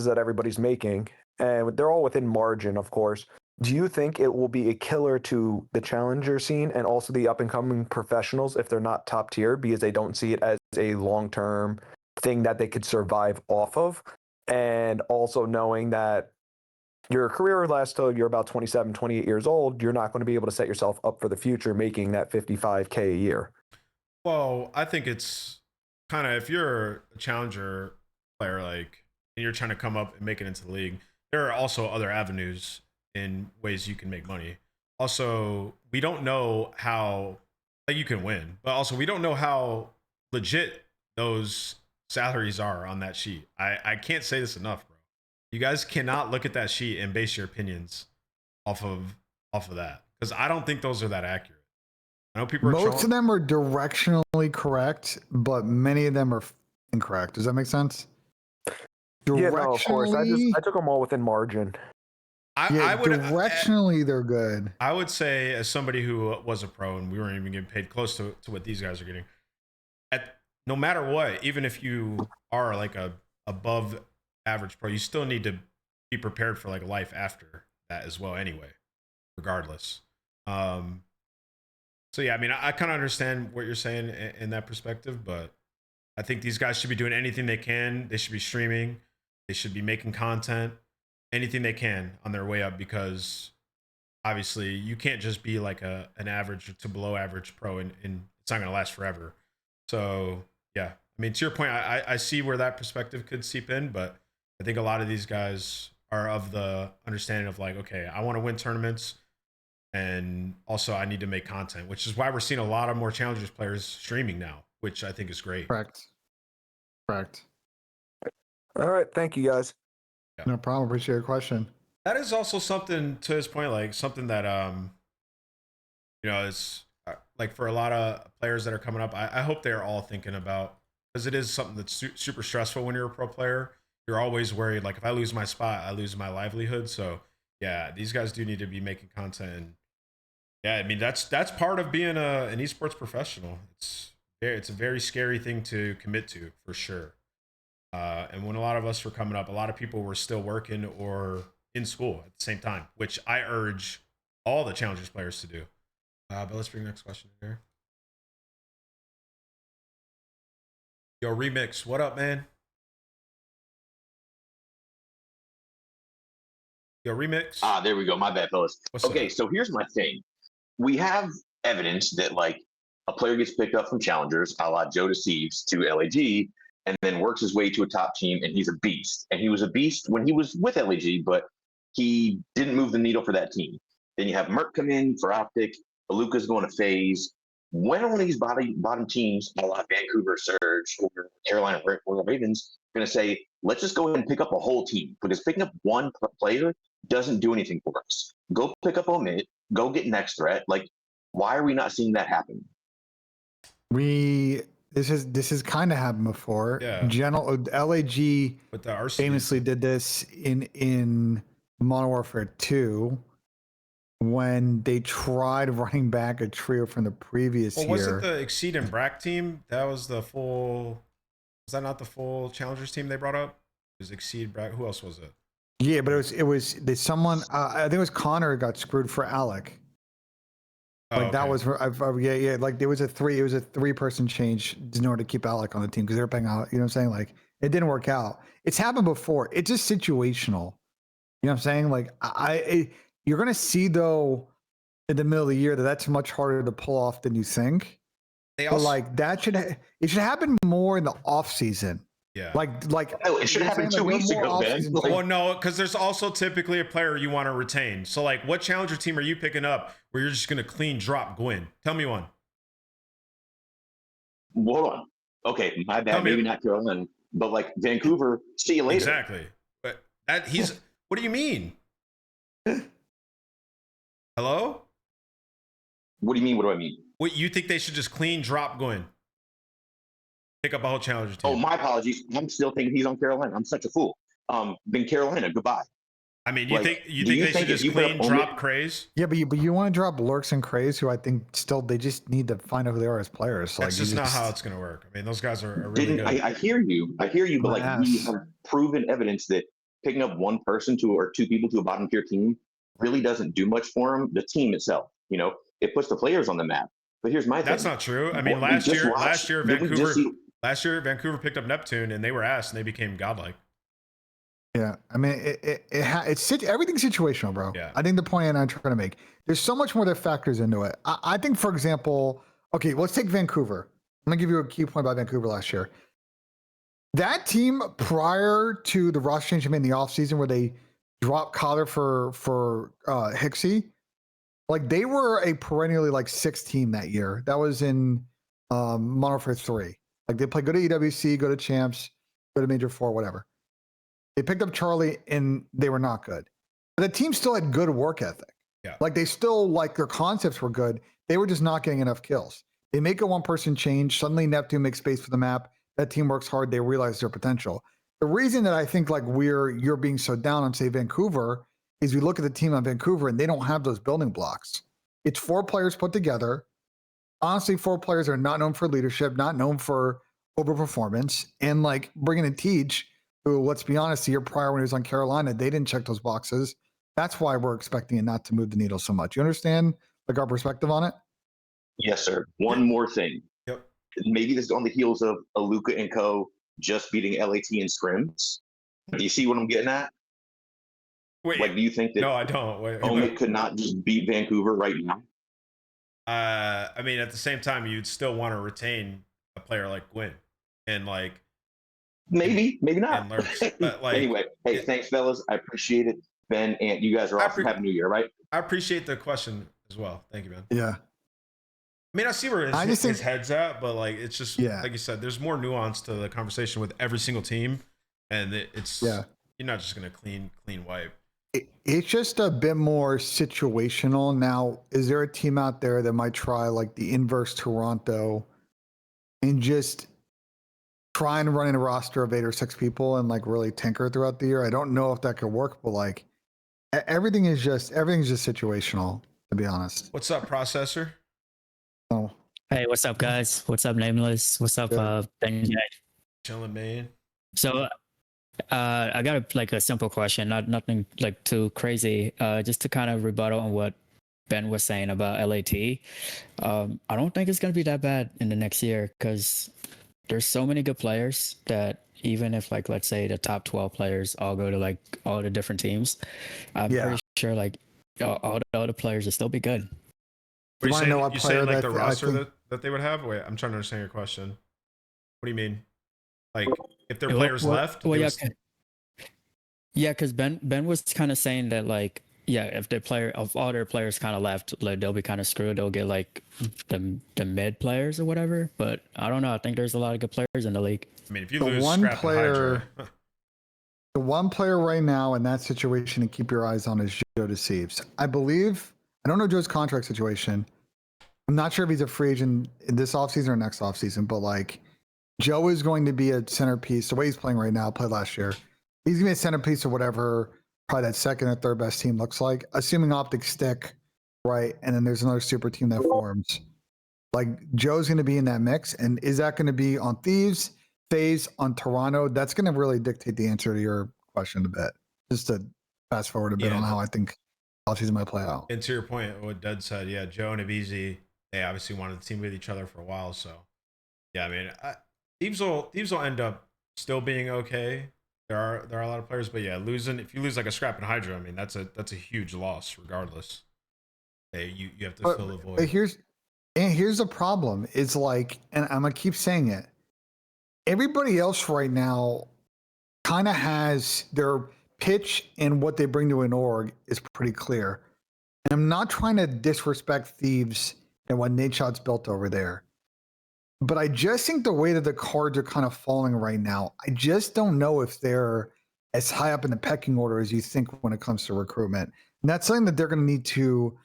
that everybody's making, and they're all within margin, of course, do you think it will be a killer to the challenger scene and also the up-and-coming professionals if they're not top tier, because they don't see it as a long-term thing that they could survive off of? And also knowing that your career lasts till you're about 27, 28 years old, you're not going to be able to set yourself up for the future making that $55K a year.
Well, I think it's kind of, if you're a challenger player, and you're trying to come up and make it into the league, there are also other avenues in ways you can make money. Also, we don't know how, you can win, but also we don't know how legit those salaries are on that sheet. I can't say this enough, bro. You guys cannot look at that sheet and base your opinions off of that, because I don't think those are that accurate. I know people
most of them are directionally correct, but many of them are incorrect. Does that make sense?
Yeah, no, of course. I took them all within margin.
Yeah,
I would
directionally they're good.
I would say, as somebody who was a pro and we weren't even getting paid close to what these guys are getting, no matter what, even if you are like a above average pro, you still need to be prepared for like life after that as well anyway, regardless. So yeah, I mean, I kind of understand what you're saying in that perspective, but I think these guys should be doing anything they can. They should be streaming. They should be making content, anything they can on their way up, because obviously you can't just be like an average to below average pro and it's not going to last forever. So yeah, I mean, to your point, I see where that perspective could seep in, but I think a lot of these guys are of the understanding of like, okay, I want to win tournaments, and also I need to make content, which is why we're seeing a lot of more challengers players streaming now, which I think is great.
Correct.
All right, thank you guys.
Yeah.
No problem. Appreciate your question.
That is also something, to his point, like something that is like for a lot of players that are coming up, I hope they're all thinking about, because it is something that's super stressful when you're a pro player. You're always worried, like if I lose my spot, I lose my livelihood. So yeah, these guys do need to be making content. And yeah, I mean, that's part of being an esports professional. It's a very scary thing to commit to, for sure. And when a lot of us were coming up, a lot of people were still working or in school at the same time, which I urge all the challengers players to do. But let's bring the next question here. Yo, Remix, what up, man? Yo, Remix.
There we go. My bad, fellas.
What's
okay,
up?
so here's my thing. We have evidence that like a player gets picked up from challengers, a la Joe Deceives, to LAG, and then works his way to a top team, and he's a beast. And he was a beast when he was with LAG, but he didn't move the needle for that team. Then you have Merck come in for Optic. Alluka's going to Faze. When are one of these bottom teams, a la Vancouver Surge or Carolina Ravens, going to say, let's just go ahead and pick up a whole team? Because picking up one player doesn't do anything for us. Go pick up Omid. Go get Next Threat. Like, why are we not seeing that happen?
This has kind of happened before.
Yeah.
LAG
With the RC
famously did this in Modern Warfare 2 when they tried running back a trio from the previous year.
Was it the Exceed and Brack team? That was the full. Was that not the full challengers team they brought up? It was Exceed, Brack. Who else was it?
Yeah, but it was someone. I think it was Connor who got screwed for Alec. Like that was yeah. Like there was a 3-person change in order to keep Alec on the team because they were paying out. You know what I'm saying? Like it didn't work out. It's happened before. It's just situational. You know what I'm saying? Like you're gonna see though in the middle of the year that's much harder to pull off than you think. But like it should happen more in the off season.
Yeah.
Like
it should have happened 2 weeks ago, Ben.
Well, no, because there's also typically a player you want to retain. So like, what challenger team are you picking up where you're just gonna clean drop Gwyn? Tell me one.
Hold on. Okay, my bad. Maybe not Carolina, but like Vancouver. See you later.
Exactly. But he's. What do you mean? Hello?
What do you mean? What do I mean?
What, you think they should just clean drop Gwyn? Pick up a whole challenger team.
Oh, my apologies. I'm still thinking he's on Carolina. I'm such a fool. Then Carolina, goodbye.
I mean, you think they should just clean drop Craze?
Yeah, but you want to drop Lurks and Craze, who I think still they just need to find out who they are as players.
That's just not how it's gonna work. I mean, those guys are really good.
I hear you, but like we have proven evidence that picking up one person or two people to a bottom tier team really doesn't do much for them. The team itself, it puts the players on the map. But here's my thing.
That's not true. I mean, last year Vancouver picked up Neptune and they were ass and they became godlike.
Yeah, I mean, it's everything's situational, bro.
Yeah.
I think the point I'm trying to make, there's so much more that factors into it. I think, for example, okay, let's take Vancouver. I'm gonna give you a key point about Vancouver last year. That team prior to the roster change in the offseason where they dropped Cotter for Hixie, like they were a perennially like 6th team that year. That was in Modern Warfare 3. Like they played, go to EWC, go to Champs, go to Major 4, whatever. They picked up Charlie and they were not good. But the team still had good work ethic.
Yeah.
Like they still, like their concepts were good. They were just not getting enough kills. They make a 1-person change. Suddenly Neptune makes space for the map. That team works hard. They realize their potential. The reason that I think like you're being so down on, say, Vancouver is we look at the team on Vancouver and they don't have those building blocks. It's 4 players put together. Honestly, 4 players are not known for leadership, not known for overperformance, and like bringing in Teach, who, let's be honest, the year prior when he was on Carolina, they didn't check those boxes. That's why we're expecting it not to move the needle so much. You understand, like, our perspective on it?
Yes, sir. One more thing.
Yep.
Maybe this is on the heels of Alluka and Co. just beating LAT in scrims. Do you see what I'm getting at?
Wait,
like, do you think that
no, I don't. Wait,
Omic could not just beat Vancouver right now?
I mean, at the same time, you'd still want to retain a player like Gwyn, and like
maybe not.
And Lurks. But like,
anyway, hey, thanks, fellas. I appreciate it. Ben, and you guys are awesome. Happy New Year, right?
I appreciate the question as well. Thank you, man.
Yeah.
I mean, I see where his head's at, but like, it's just like you said, there's more nuance to the conversation with every single team, and it's you're not just gonna clean wipe.
It's just a bit more situational. Now, is there a team out there that might try like the inverse Toronto and just try and run in a roster of 8 or 6 people and like really tinker throughout the year? I don't know if that could work, but like everything's just situational, to be honest.
What's up, Processor?
Oh.
Hey, what's up, guys? What's up, Nameless? What's up, BenJ?
Chilling, man.
So, I got a simple question, nothing like too crazy. Just to kind of rebuttal on what Ben was saying about LAT. I don't think it's gonna be that bad in the next year because there's so many good players that even if like let's say the top 12 players all go to like all the different teams, I'm pretty sure like all the other players will still be good.
You saying like the roster that they would have? Wait, I'm trying to understand your question. What do you mean? Like if their players left?
Well, yeah, because Ben was kind of saying that like if all their players kind of left, like they'll be kind of screwed. They'll get like the mid players or whatever. But I don't know. I think there's a lot of good players in the league.
I mean, if you lose the
one player right now in that situation to keep your eyes on is Joe DeCeves. I don't know Joe's contract situation. I'm not sure if he's a free agent in this offseason or next offseason, but like Joe is going to be a centerpiece. The way he's playing right now, played last year. He's going to be a centerpiece of whatever probably that second or third best team looks like, assuming optics stick, right? And then there's another super team that forms. Like Joe's going to be in that mix. And is that going to be on Thieves, Faze, on Toronto? That's going to really dictate the answer to your question a bit. Just to fast forward a bit on how I think offseason might play out.
And to your point, what Dud said, Joe and Avizi, they obviously wanted to team with each other for a while. So, I mean, Thieves will end up still being okay. There are a lot of players, but if you lose like a Scrap and Hydra, I mean, that's a huge loss regardless. You have to fill the void.
But here's the problem. It's like, and I'm gonna keep saying it. Everybody else right now kind of has their pitch and what they bring to an org is pretty clear. And I'm not trying to disrespect Thieves and what Nate Shot's built over there. But I just think the way that the cards are kind of falling right now, I just don't know if they're as high up in the pecking order as you think when it comes to recruitment. And that's something that they're going to need to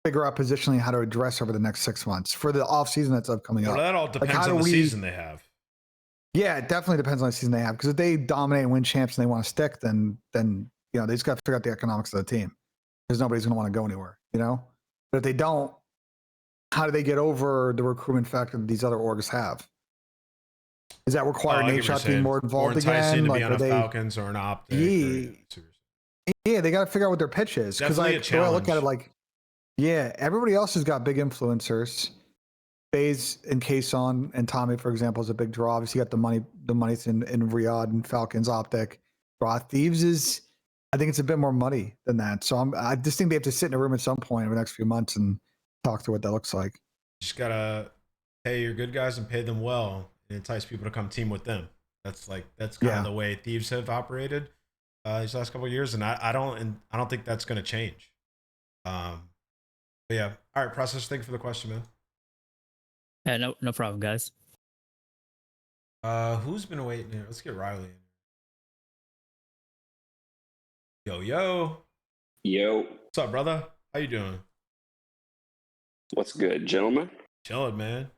figure out positionally how to address over the next 6 months for the offseason that's upcoming up.
That all depends on the season they have.
Yeah, it definitely depends on the season they have. Because if they dominate and win champs and they want to stick, then they just got to figure out the economics of the team. Because nobody's going to want to go anywhere, But if they don't, how do they get over the recruitment factor that these other orgs have? Does that require Nate Shot being more involved again?
To be on a Falcons or an Optic?
Yeah, they got to figure out what their pitch is. Because I look at it everybody else has got big influencers. Faze and Kason and Tommy, for example, is a big draw. Obviously, you got the money's in Riyadh and Falcons Optic. Draw Thieves I think it's a bit more muddy than that. So I just think they have to sit in a room at some point over the next few months and talk through what that looks like.
Just gotta pay your good guys and pay them well and entice people to come team with them. That's kind of the way Thieves have operated these last couple of years, and I don't think that's gonna change. But yeah, all right, Process. Thank you for the question, man.
Yeah, no problem, guys.
Who's been waiting here? Let's get Riley in. Yo. What's up, brother? How you doing?
What's good, gentlemen?
Chilling, man.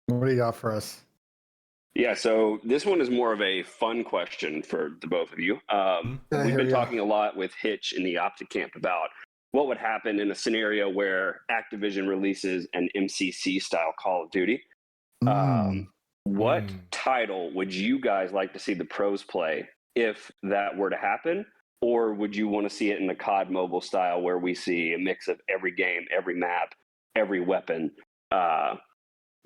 What do you got for us?
Yeah, so this one is more of a fun question for the both of you. We've been talking a lot with Hitch in the Optic camp about what would happen in a scenario where Activision releases an MCC style Call of Duty. What title would you guys like to see the pros play if that were to happen? Or would you want to see it in a COD mobile style where we see a mix of every game, every map, every weapon?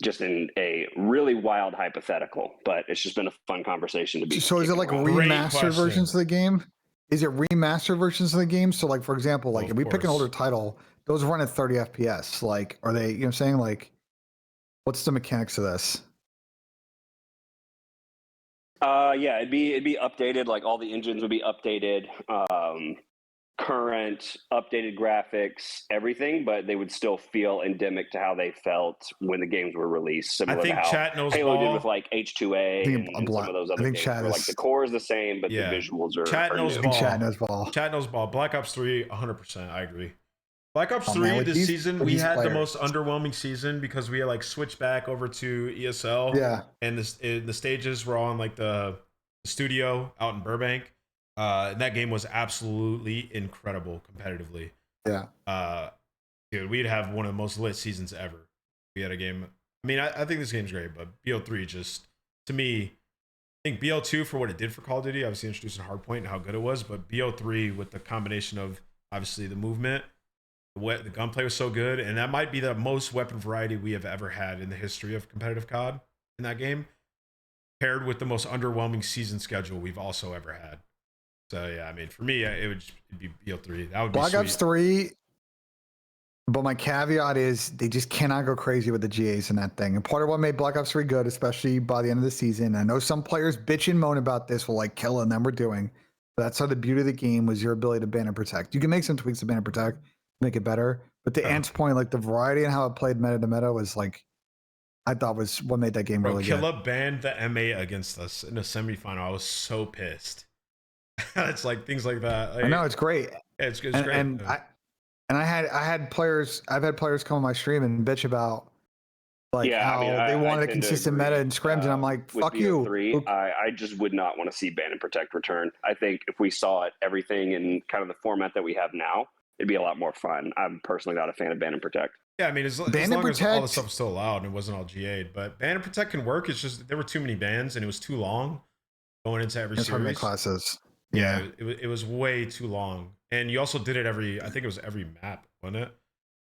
Just in a really wild hypothetical, but it's just been a fun conversation to be.
So is it like remastered versions of the game? Is it remastered versions of the game? So like, for example, like if we pick an older title, those run at 30 FPS. Like, are they, you know what I'm saying? Like, what's the mechanics of this?
Yeah, it'd be updated. Like all the engines would be updated. Current updated graphics, everything, but they would still feel endemic to how they felt when the games were released. Similar
I think
to how
chat knows
Halo
ball.
did with like H2A and some of those other games where like the core is the same, but the visuals are
Chat knows
new.
ball.
Chat knows ball.
Chat knows ball. Black Ops 3, 100%. I agree. Black Ops 3
man,
this season, we had the most
players.
underwhelming season because we had like switched back over to ESL.
Yeah.
And the stages were all in like the studio out in Burbank. And that game was absolutely incredible competitively.
Yeah.
Dude, we'd have one of the most lit seasons ever. We had a game. I mean, I think this game's great, but BO3 just, to me, I think BO2 for what it did for Call of Duty, obviously introducing Hardpoint and how good it was, but BO3 with the combination of obviously the movement, the gunplay was so good, and that might be the most weapon variety we have ever had in the history of competitive COD in that game, paired with the most underwhelming season schedule we've also ever had. So yeah, I mean, for me, it'd be BO3. That would be
Black
sweet.
Ops 3. But my caveat is they just cannot go crazy with the GAs in that thing. And part of what made Black Ops 3 good, especially by the end of the season, I know some players bitch and moan about this, will like kill, and then we're doing. But that's how the beauty of the game was your ability to ban and protect. You can make some tweaks to ban and protect, make it better. But to Ant's point, like the variety and how it played meta to meta was like, I thought was what made that game really good.
Killa banned the MA against us in the semifinal. I was so pissed. It's like things like that. Like,
I know, it's great.
It's great.
And I've had players come on my stream and bitch about like how they wanted a consistent meta in scrims, and I'm like, fuck you.
I just would not want to see ban and protect return. I think if we saw it, everything in kind of the format that we have now, it'd be a lot more fun. I'm personally not a fan of ban and protect.
Yeah, I mean, as long as all the stuff's still allowed and it wasn't all GA'd, but ban and protect can work. It's just there were too many bans and it was too long going into every series.
Hard to make classes.
Yeah, it was way too long, and you also did it every. I think it was every map, wasn't it?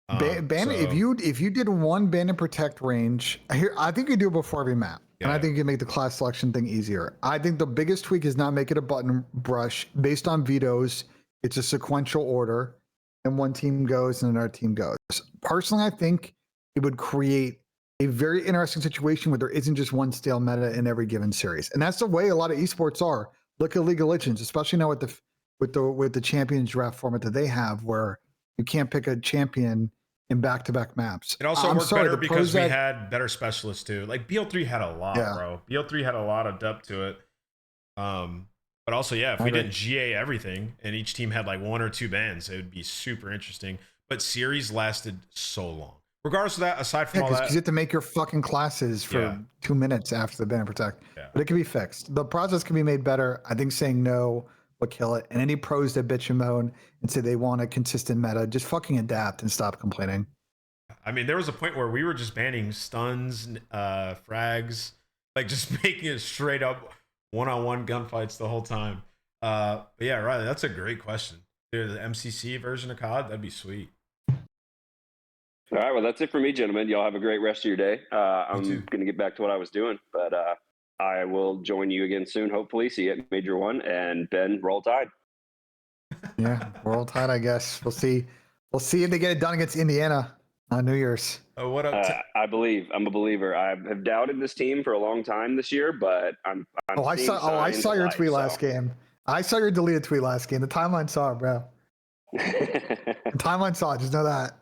If you did one ban and protect range here, I think you do it before every map, and I think you make the class selection thing easier. I think the biggest tweak is not make it a button brush based on vetoes. It's a sequential order, and one team goes and another team goes. Personally, I think it would create a very interesting situation where there isn't just one stale meta in every given series, and that's the way a lot of esports are. Look at League of Legends, especially now with the champions draft format that they have, where you can't pick a champion in back-to-back maps.
It also worked better because we had better specialists too. Like BO3 had a lot, bro. BO3 had a lot of depth to it. But also, yeah, if we didn't GA everything and each team had like one or two bans, it would be super interesting. But series lasted so long. Regardless of that, aside from all that,
because you have to make your fucking classes for 2 minutes after the ban and protect.
Yeah.
But it can be fixed. The process can be made better. I think saying no will kill it. And any pros that bitch and moan and say they want a consistent meta, just fucking adapt and stop complaining.
I mean, there was a point where we were just banning stuns, frags, like just making it straight up one-on-one gunfights the whole time. But yeah, Riley, that's a great question. Dude, the MCC version of COD, that'd be sweet.
All right, well, that's it for me, gentlemen. Y'all have a great rest of your day. I'm going to get back to what I was doing, but I will join you again soon, hopefully. See you at Major 1, and Ben, roll tide.
Yeah, roll tide, I guess. We'll see. We'll see if they get it done against Indiana on New Year's.
What up?
I believe. I'm a believer. I have doubted this team for a long time this year, but I'm
I saw your tweet last game. I saw your deleted tweet last game. The timeline saw it, bro. The timeline saw it. Just know that.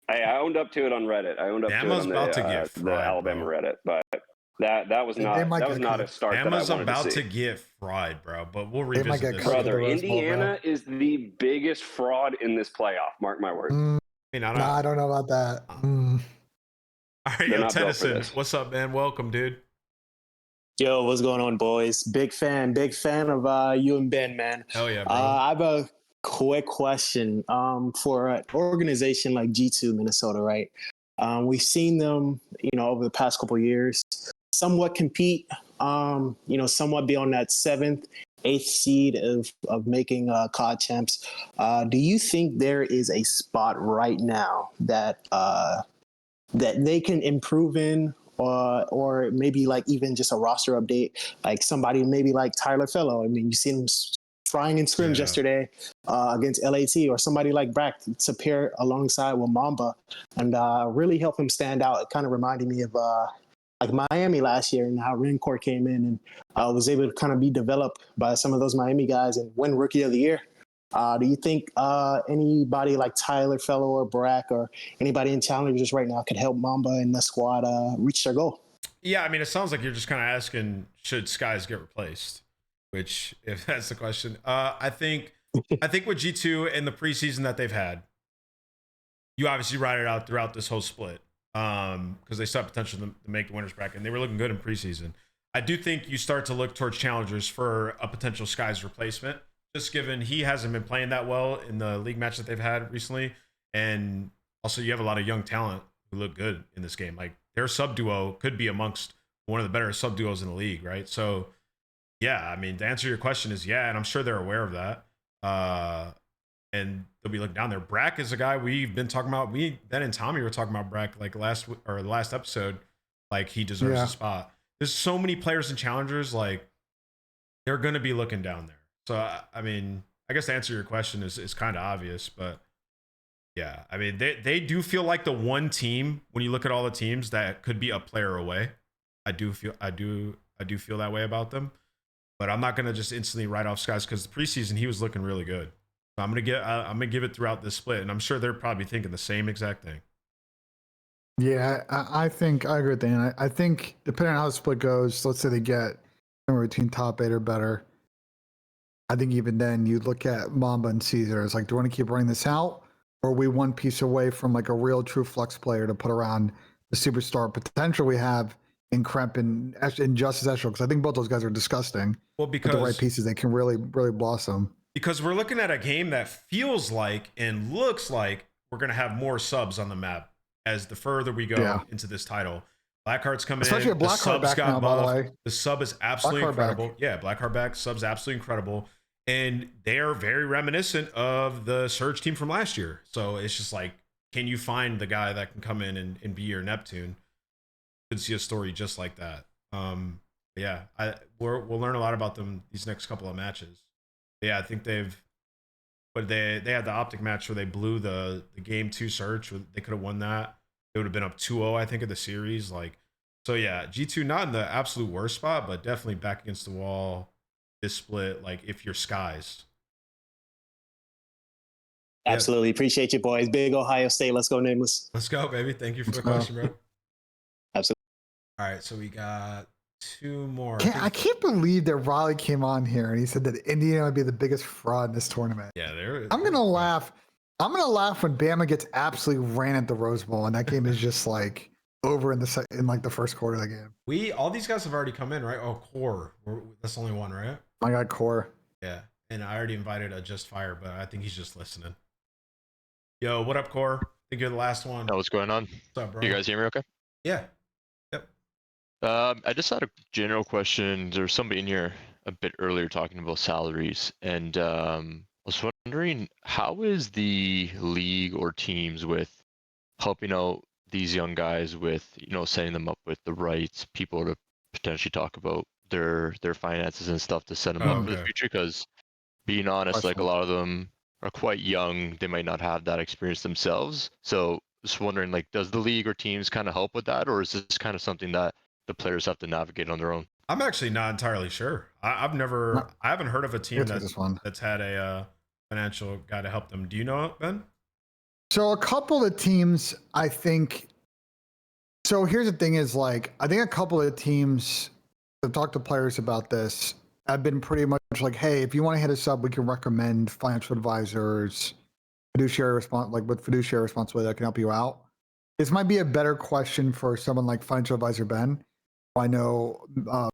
I owned up to it on Reddit. I owned up to it on the Alabama Reddit, but that was not a start that I wanted to see.
Bama's about to get fried, bro. But we'll revisit this.
Brother, Indiana is the biggest fraud in this playoff. Mark my words.
I don't know about that.
All right, yo, Tennyson, what's up, man? Welcome, dude.
Yo, what's going on, boys? Big fan of you and Ben, man.
Hell yeah, bro.
I have a quick question for an organization like G2 Minnesota, right? We've seen them, over the past couple of years, somewhat compete, somewhat be on that 7th, 8th seed of making COD champs. Do you think there is a spot right now that they can improve in? Or maybe like even just a roster update, like somebody maybe like Tyler Fellow. I mean, you seen him frying in scrims yesterday against LAT, or somebody like Brack to pair alongside with Mamba and really help him stand out. It kind of reminded me of like Miami last year and how Rencore came in and was able to kind of be developed by some of those Miami guys and win Rookie of the Year. Do you think anybody like Tyler Fellow or Brack or anybody in Challengers right now could help Mamba and the squad reach their goal?
Yeah, I mean, it sounds like you're just kind of asking, should Skies get replaced? Which, if that's the question, I think with G2 in the preseason that they've had, you obviously ride it out throughout this whole split because they still have potential to make the winners bracket, and they were looking good in preseason. I do think you start to look towards Challengers for a potential Skies replacement. Just given he hasn't been playing that well in the league match that they've had recently. And also you have a lot of young talent who look good in this game. Like their sub duo could be amongst one of the better sub duos in the league, right? So yeah, I mean, to answer your question is yeah, and I'm sure they're aware of that. And they'll be looking down there. Brack is a guy we've been talking about. Ben and Tommy were talking about Brack like the last episode, like he deserves a spot. There's so many players and challengers, like they're gonna be looking down there. So, I mean, I guess to answer your question is kind of obvious, but yeah, I mean, they do feel like the one team when you look at all the teams that could be a player away. I do feel that way about them, but I'm not going to just instantly write off Skies because the preseason he was looking really good. So I'm going to give it throughout this split, and I'm sure they're probably thinking the same exact thing.
Yeah, I think I agree with Dan. I think depending on how the split goes, let's say they get somewhere between top 8 or better. I think even then you look at Mamba and Caesar. It's like, do we want to keep running this out? Or are we one piece away from like a real true flex player to put around the superstar potential we have in Kremp and Justice Eschel? Because I think both those guys are disgusting.
Well, because
with the right pieces, they can really, really blossom.
Because we're looking at a game that feels like and looks like we're going to have more subs on the map as the further we go into this title. Blackheart's coming
Especially
in.
Especially a Blackheart back now, by the way.
The sub is absolutely incredible. Yeah, Blackheart back. Sub's absolutely incredible. And they are very reminiscent of the Surge team from last year. So it's just like, can you find the guy that can come in and be your Neptune? Could see a story just like that. Yeah, we'll learn a lot about them these next couple of matches. Yeah, I think they had the Optic match where they blew the game 2 Surge. They could have won that. It would have been up 2-0, I think, of the series. Like, so yeah, G2 not in the absolute worst spot, but definitely back against the wall. This split, like if you're Skies.
Absolutely. Appreciate you, boys. Big Ohio State. Let's go, Nameless.
Let's go, baby. Thank you for the question, bro.
Absolutely. All
right, so we got 2 more.
I can't believe that Raleigh came on here and he said that Indiana would be the biggest fraud in this tournament.
Yeah,
I'm gonna laugh. I'm gonna laugh when Bama gets absolutely ran at the Rose Bowl, and that game is just like over in the first quarter of the game.
All these guys have already come in, right? Oh, Core. That's the only one, right?
I got Core.
Yeah, and I already invited a Just Fire, but I think he's just listening. Yo, what up, Core? I think you're the last one.
Oh, what's going on?
What's up, bro?
You guys hear me okay?
Yeah. Yep.
I just had a general question. There was somebody in here a bit earlier talking about salaries, and I was wondering, how is the league or teams with helping out these young guys with, setting them up with the right people to potentially talk about their finances and stuff to set them up for the future? Because being honest, like a lot of them are quite young, they might not have that experience themselves. So just wondering, like, does the league or teams kind of help with that, or is this kind of something that the players have to navigate on their own?
I'm actually not entirely sure. I haven't heard of a team that's had a financial guy to help them. Do you know, Ben?
So a couple of teams, I think. So here's the thing: is like I think a couple of teams have talked to players about this. I've been pretty much like, hey, if you want to hit us up, we can recommend financial advisors, with fiduciary responsibility that can help you out. This might be a better question for someone like financial advisor Ben. I know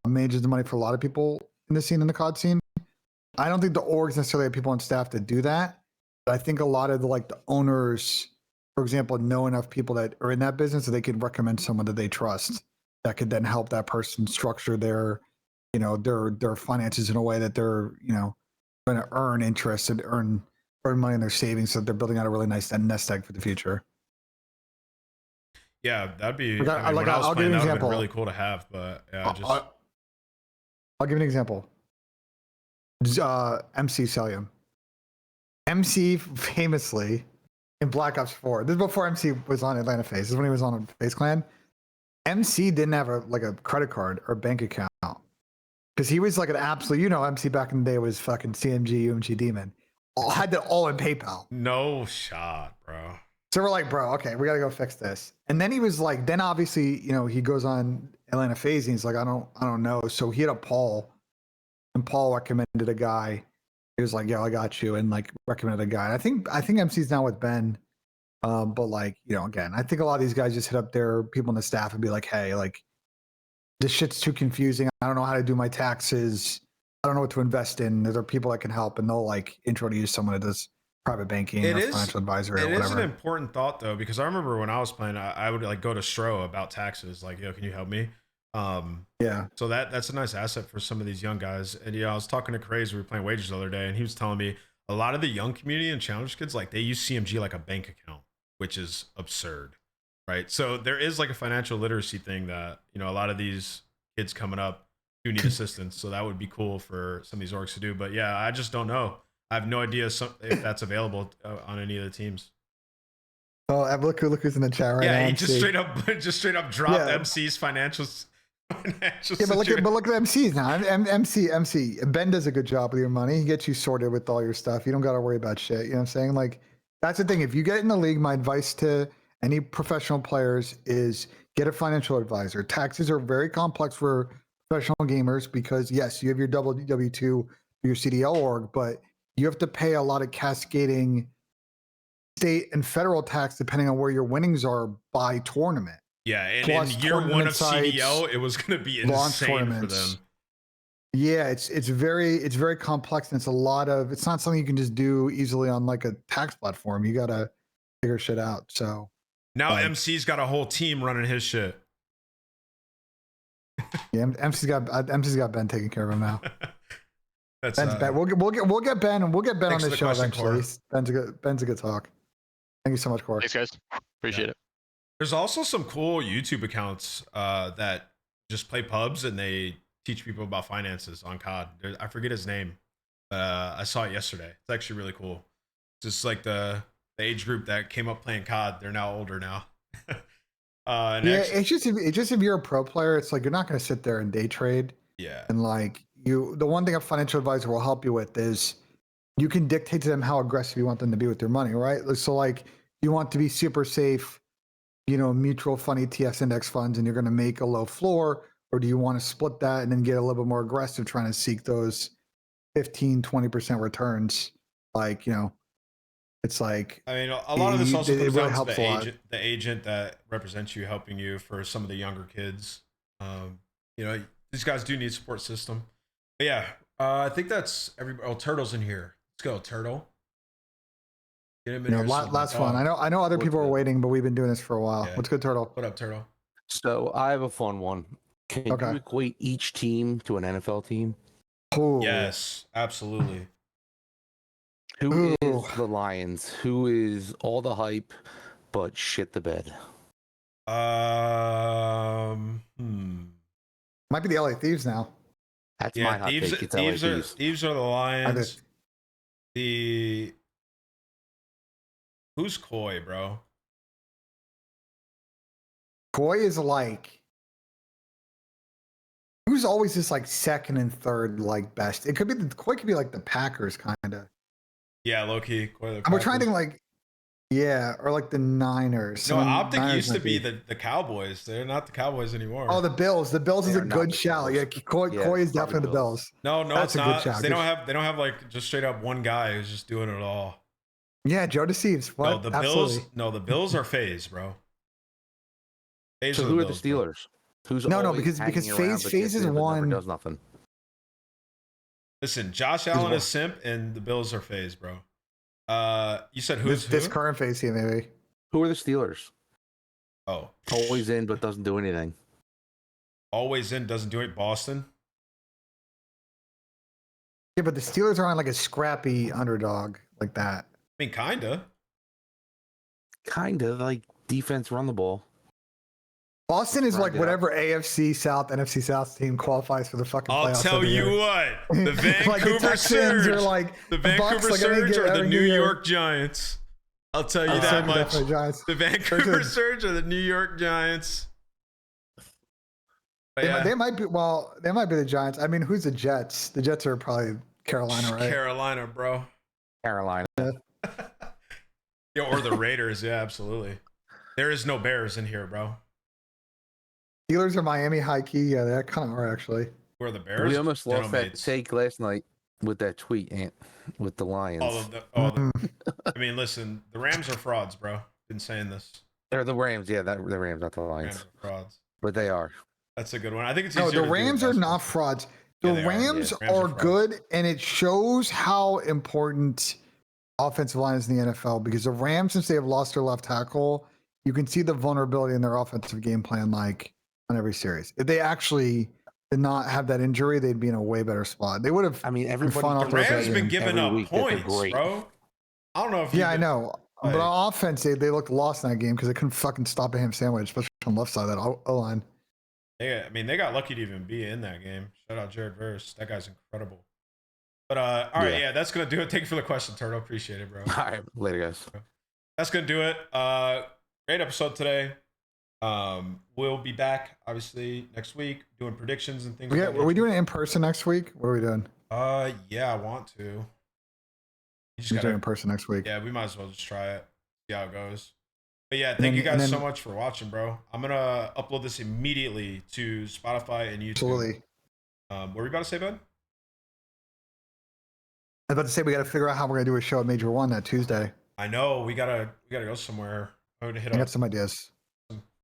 manages the money for a lot of people in the scene, in the COD scene. I don't think the orgs necessarily have people on staff to do that. But I think a lot of the owners, for example, know enough people that are in that business that they can recommend someone that they trust that could then help that person structure their finances in a way that they're, going to earn interest and earn money in their savings, so that they're building out a really nice nest egg for the future.
Yeah, that'd be.
When I was playing, that would have been
really cool to have. But yeah,
I'll give you an example. MC Celium. MC famously in Black Ops 4. This is before MC was on Atlanta Faze. This is when he was on Faze Clan. MC didn't have a credit card or bank account because he was an absolute. MC back in the day was fucking CMG UMG demon. Had that all in PayPal.
No shot, bro.
So we're like, bro, okay, we got to go fix this. And then he was like, then obviously, he goes on Atlanta Faze and he's like, I don't know. So he had a Paul, and Paul recommended a guy. He was like, yo, I got you, and recommended a guy. And I think MC's now with Ben. But again, I think a lot of these guys just hit up their people on the staff and be like, hey, this shit's too confusing. I don't know how to do my taxes. I don't know what to invest in. There are people that can help, and they'll introduce someone that does private banking or financial advisor or whatever.
It is an important thought though, because I remember when I was playing, I would go to Stro about taxes, yo, can you help me?
Yeah.
So that's a nice asset for some of these young guys. And I was talking to Craze, we were playing Wagers the other day, and he was telling me a lot of the young community and challenge kids, they use CMG like a bank account, which is absurd, right? So there is a financial literacy thing that, a lot of these kids coming up do need assistance. So that would be cool for some of these orgs to do. But yeah, I just don't know. I have no idea if that's available on any of the teams.
Oh, look who's in the chat right now.
Yeah, he just straight up dropped MC's financial.
Yeah, but look at MC's now. MC. Ben does a good job with your money. He gets you sorted with all your stuff. You don't got to worry about shit. You know what I'm saying? That's the thing. If you get in the league, my advice to any professional players is get a financial advisor. Taxes are very complex for professional gamers because yes, you have your W2, your CDL org, but you have to pay a lot of cascading state and federal tax depending on where your winnings are by tournament.
Yeah, and in year one of CDL, it was going to be insane for them.
Yeah, it's very complex, and it's not something you can just do easily on a tax platform. You got to figure shit out. So
now MC's got a whole team running his shit.
Yeah, MC's got Ben taking care of him now.
That's
Ben. We'll get Ben, and we'll get Ben on this show eventually. Ben's a good talk. Thank you so much, Corey.
Thanks, guys. Appreciate it.
There's also some cool YouTube accounts that just play pubs and they teach people about finances on COD. I forget his name. I saw it yesterday. It's actually really cool. It's just the age group that came up playing COD. They're now older now.
It's just if you're a pro player, it's you're not going to sit there and day trade.
Yeah.
And the one thing a financial advisor will help you with is you can dictate to them how aggressive you want them to be with their money, right? So you want to be super safe, mutual fund ETFs, index funds, and you're going to make a low floor, or do you want to split that and then get a little bit more aggressive trying to seek those 15-20% returns? It's
I mean, a lot of this also comes
really
down to the agent that represents you, helping you for some of the younger kids. These guys do need a support system. But yeah, I think that's everybody. Oh, Turtle's in here. Let's go, Turtle. Get him in here.
Last one. I know other people are waiting, but we've been doing this for a while.
Yeah.
What's good, Turtle?
What up, Turtle?
So I have a fun one. Can you equate each team to an NFL team?
Ooh.
Yes, absolutely.
Who is the Lions? Who is all the hype, but shit the bed?
Might be the LA Thieves now.
That's my hot take. It's LA Thieves.
Thieves are the Lions. Who's Koi, bro?
Koi is who's always this second and third best. It could be Koi could be the Packers kind of.
Yeah, low key.
We're trying to think or the Niners.
No, Optic used to be the Cowboys. They're not the Cowboys anymore.
Oh, the Bills. The Bills is a good shout. Yeah, Koi is definitely the Bills.
No,
that's
it's
a
not.
Good shout.
They don't have just straight up one guy who's just doing it all.
Yeah, Joe Deceives. What?
No, the Bills. No, the Bills are Faze, bro.
So who are the Steelers? Who's
No,
always
because
hanging around, but
Faze
gets
is
in but never
one.
does nothing.
Listen, Josh Allen is simp, and the Bills are Faze, bro. You said who's
This
who?
current Faze team, maybe.
Who are the Steelers?
Oh,
always in but doesn't do anything.
Always in, doesn't do it. Boston.
Yeah, but the Steelers are on like a scrappy underdog like that.
I mean, kinda.
Kind of like defense, run the ball.
Boston is like
Grind it
whatever AFC South, NFC South team qualifies for the fucking playoffs.
I'll tell
every
you
year.
what, the Vancouver
Like the Texans
Surge,
are like
the
the Bucks,
Vancouver
like, I think,
Surge
get
are the
every
New
year.
York Giants. I'll tell you that much. The Vancouver Surge are the New York Giants.
They might be. Well, they might be the Giants. I mean, who's the Jets? The Jets are probably Carolina, right?
Carolina, bro.
Carolina.
Yeah, or the Raiders. Yeah, absolutely. There is no Bears in here, bro.
Steelers are Miami high key. Yeah, they kind of are actually.
Who are the Bears?
We almost lost that
Gentlemen.
take last night with that tweet, Ant, with the Lions.
I mean, listen, the Rams are frauds, bro. Been saying this.
They're the Rams, yeah, the Rams, not the Lions.
Rams are frauds.
But they are.
That's a good one. I think it's
No,
easier
the
to do
Rams
with
are
basketball.
not frauds. The
Yeah, they are.
Rams
Yeah, Rams
are
are frauds.
good, and it shows how important offensive line is in the NFL because the Rams, since they have lost their left tackle, you can see the vulnerability in their offensive game plan, like on every series. If they actually did not have that injury, they'd be in a way better spot. They would have.
I mean,
The
everybody.
Rams been giving
every
up
week that they're
points,
great.
bro. I don't know if
Yeah, I
been-
know.
like-
But on offense, they looked lost in that game because they couldn't fucking stop a ham sandwich, especially on the left side of that O-line.
I mean, they got lucky to even be in that game. Shout out Jared Verse. That guy's incredible. But all right, yeah, that's gonna do it. Thank you for the question, Turtle. Appreciate it, bro.
All right, later, guys.
That's gonna do it. Great episode today. We'll be back obviously next week doing predictions and things.
Yeah,
of that
are we
nature.
doing it in person next week? What are we doing?
Yeah, I want to. You just
We're
gotta,
doing it in person next week.
yeah, we might as well just try it. See how it goes. But yeah,
And
thank
then-
you guys
and then-
so much for watching, bro. I'm gonna upload this immediately to Spotify and YouTube.
Absolutely.
What were you about to say, bud?
I was about to say we got to figure out how we're gonna do a show at Major One that Tuesday.
I know we gotta go somewhere. I'm gonna hit
I
up
got some ideas.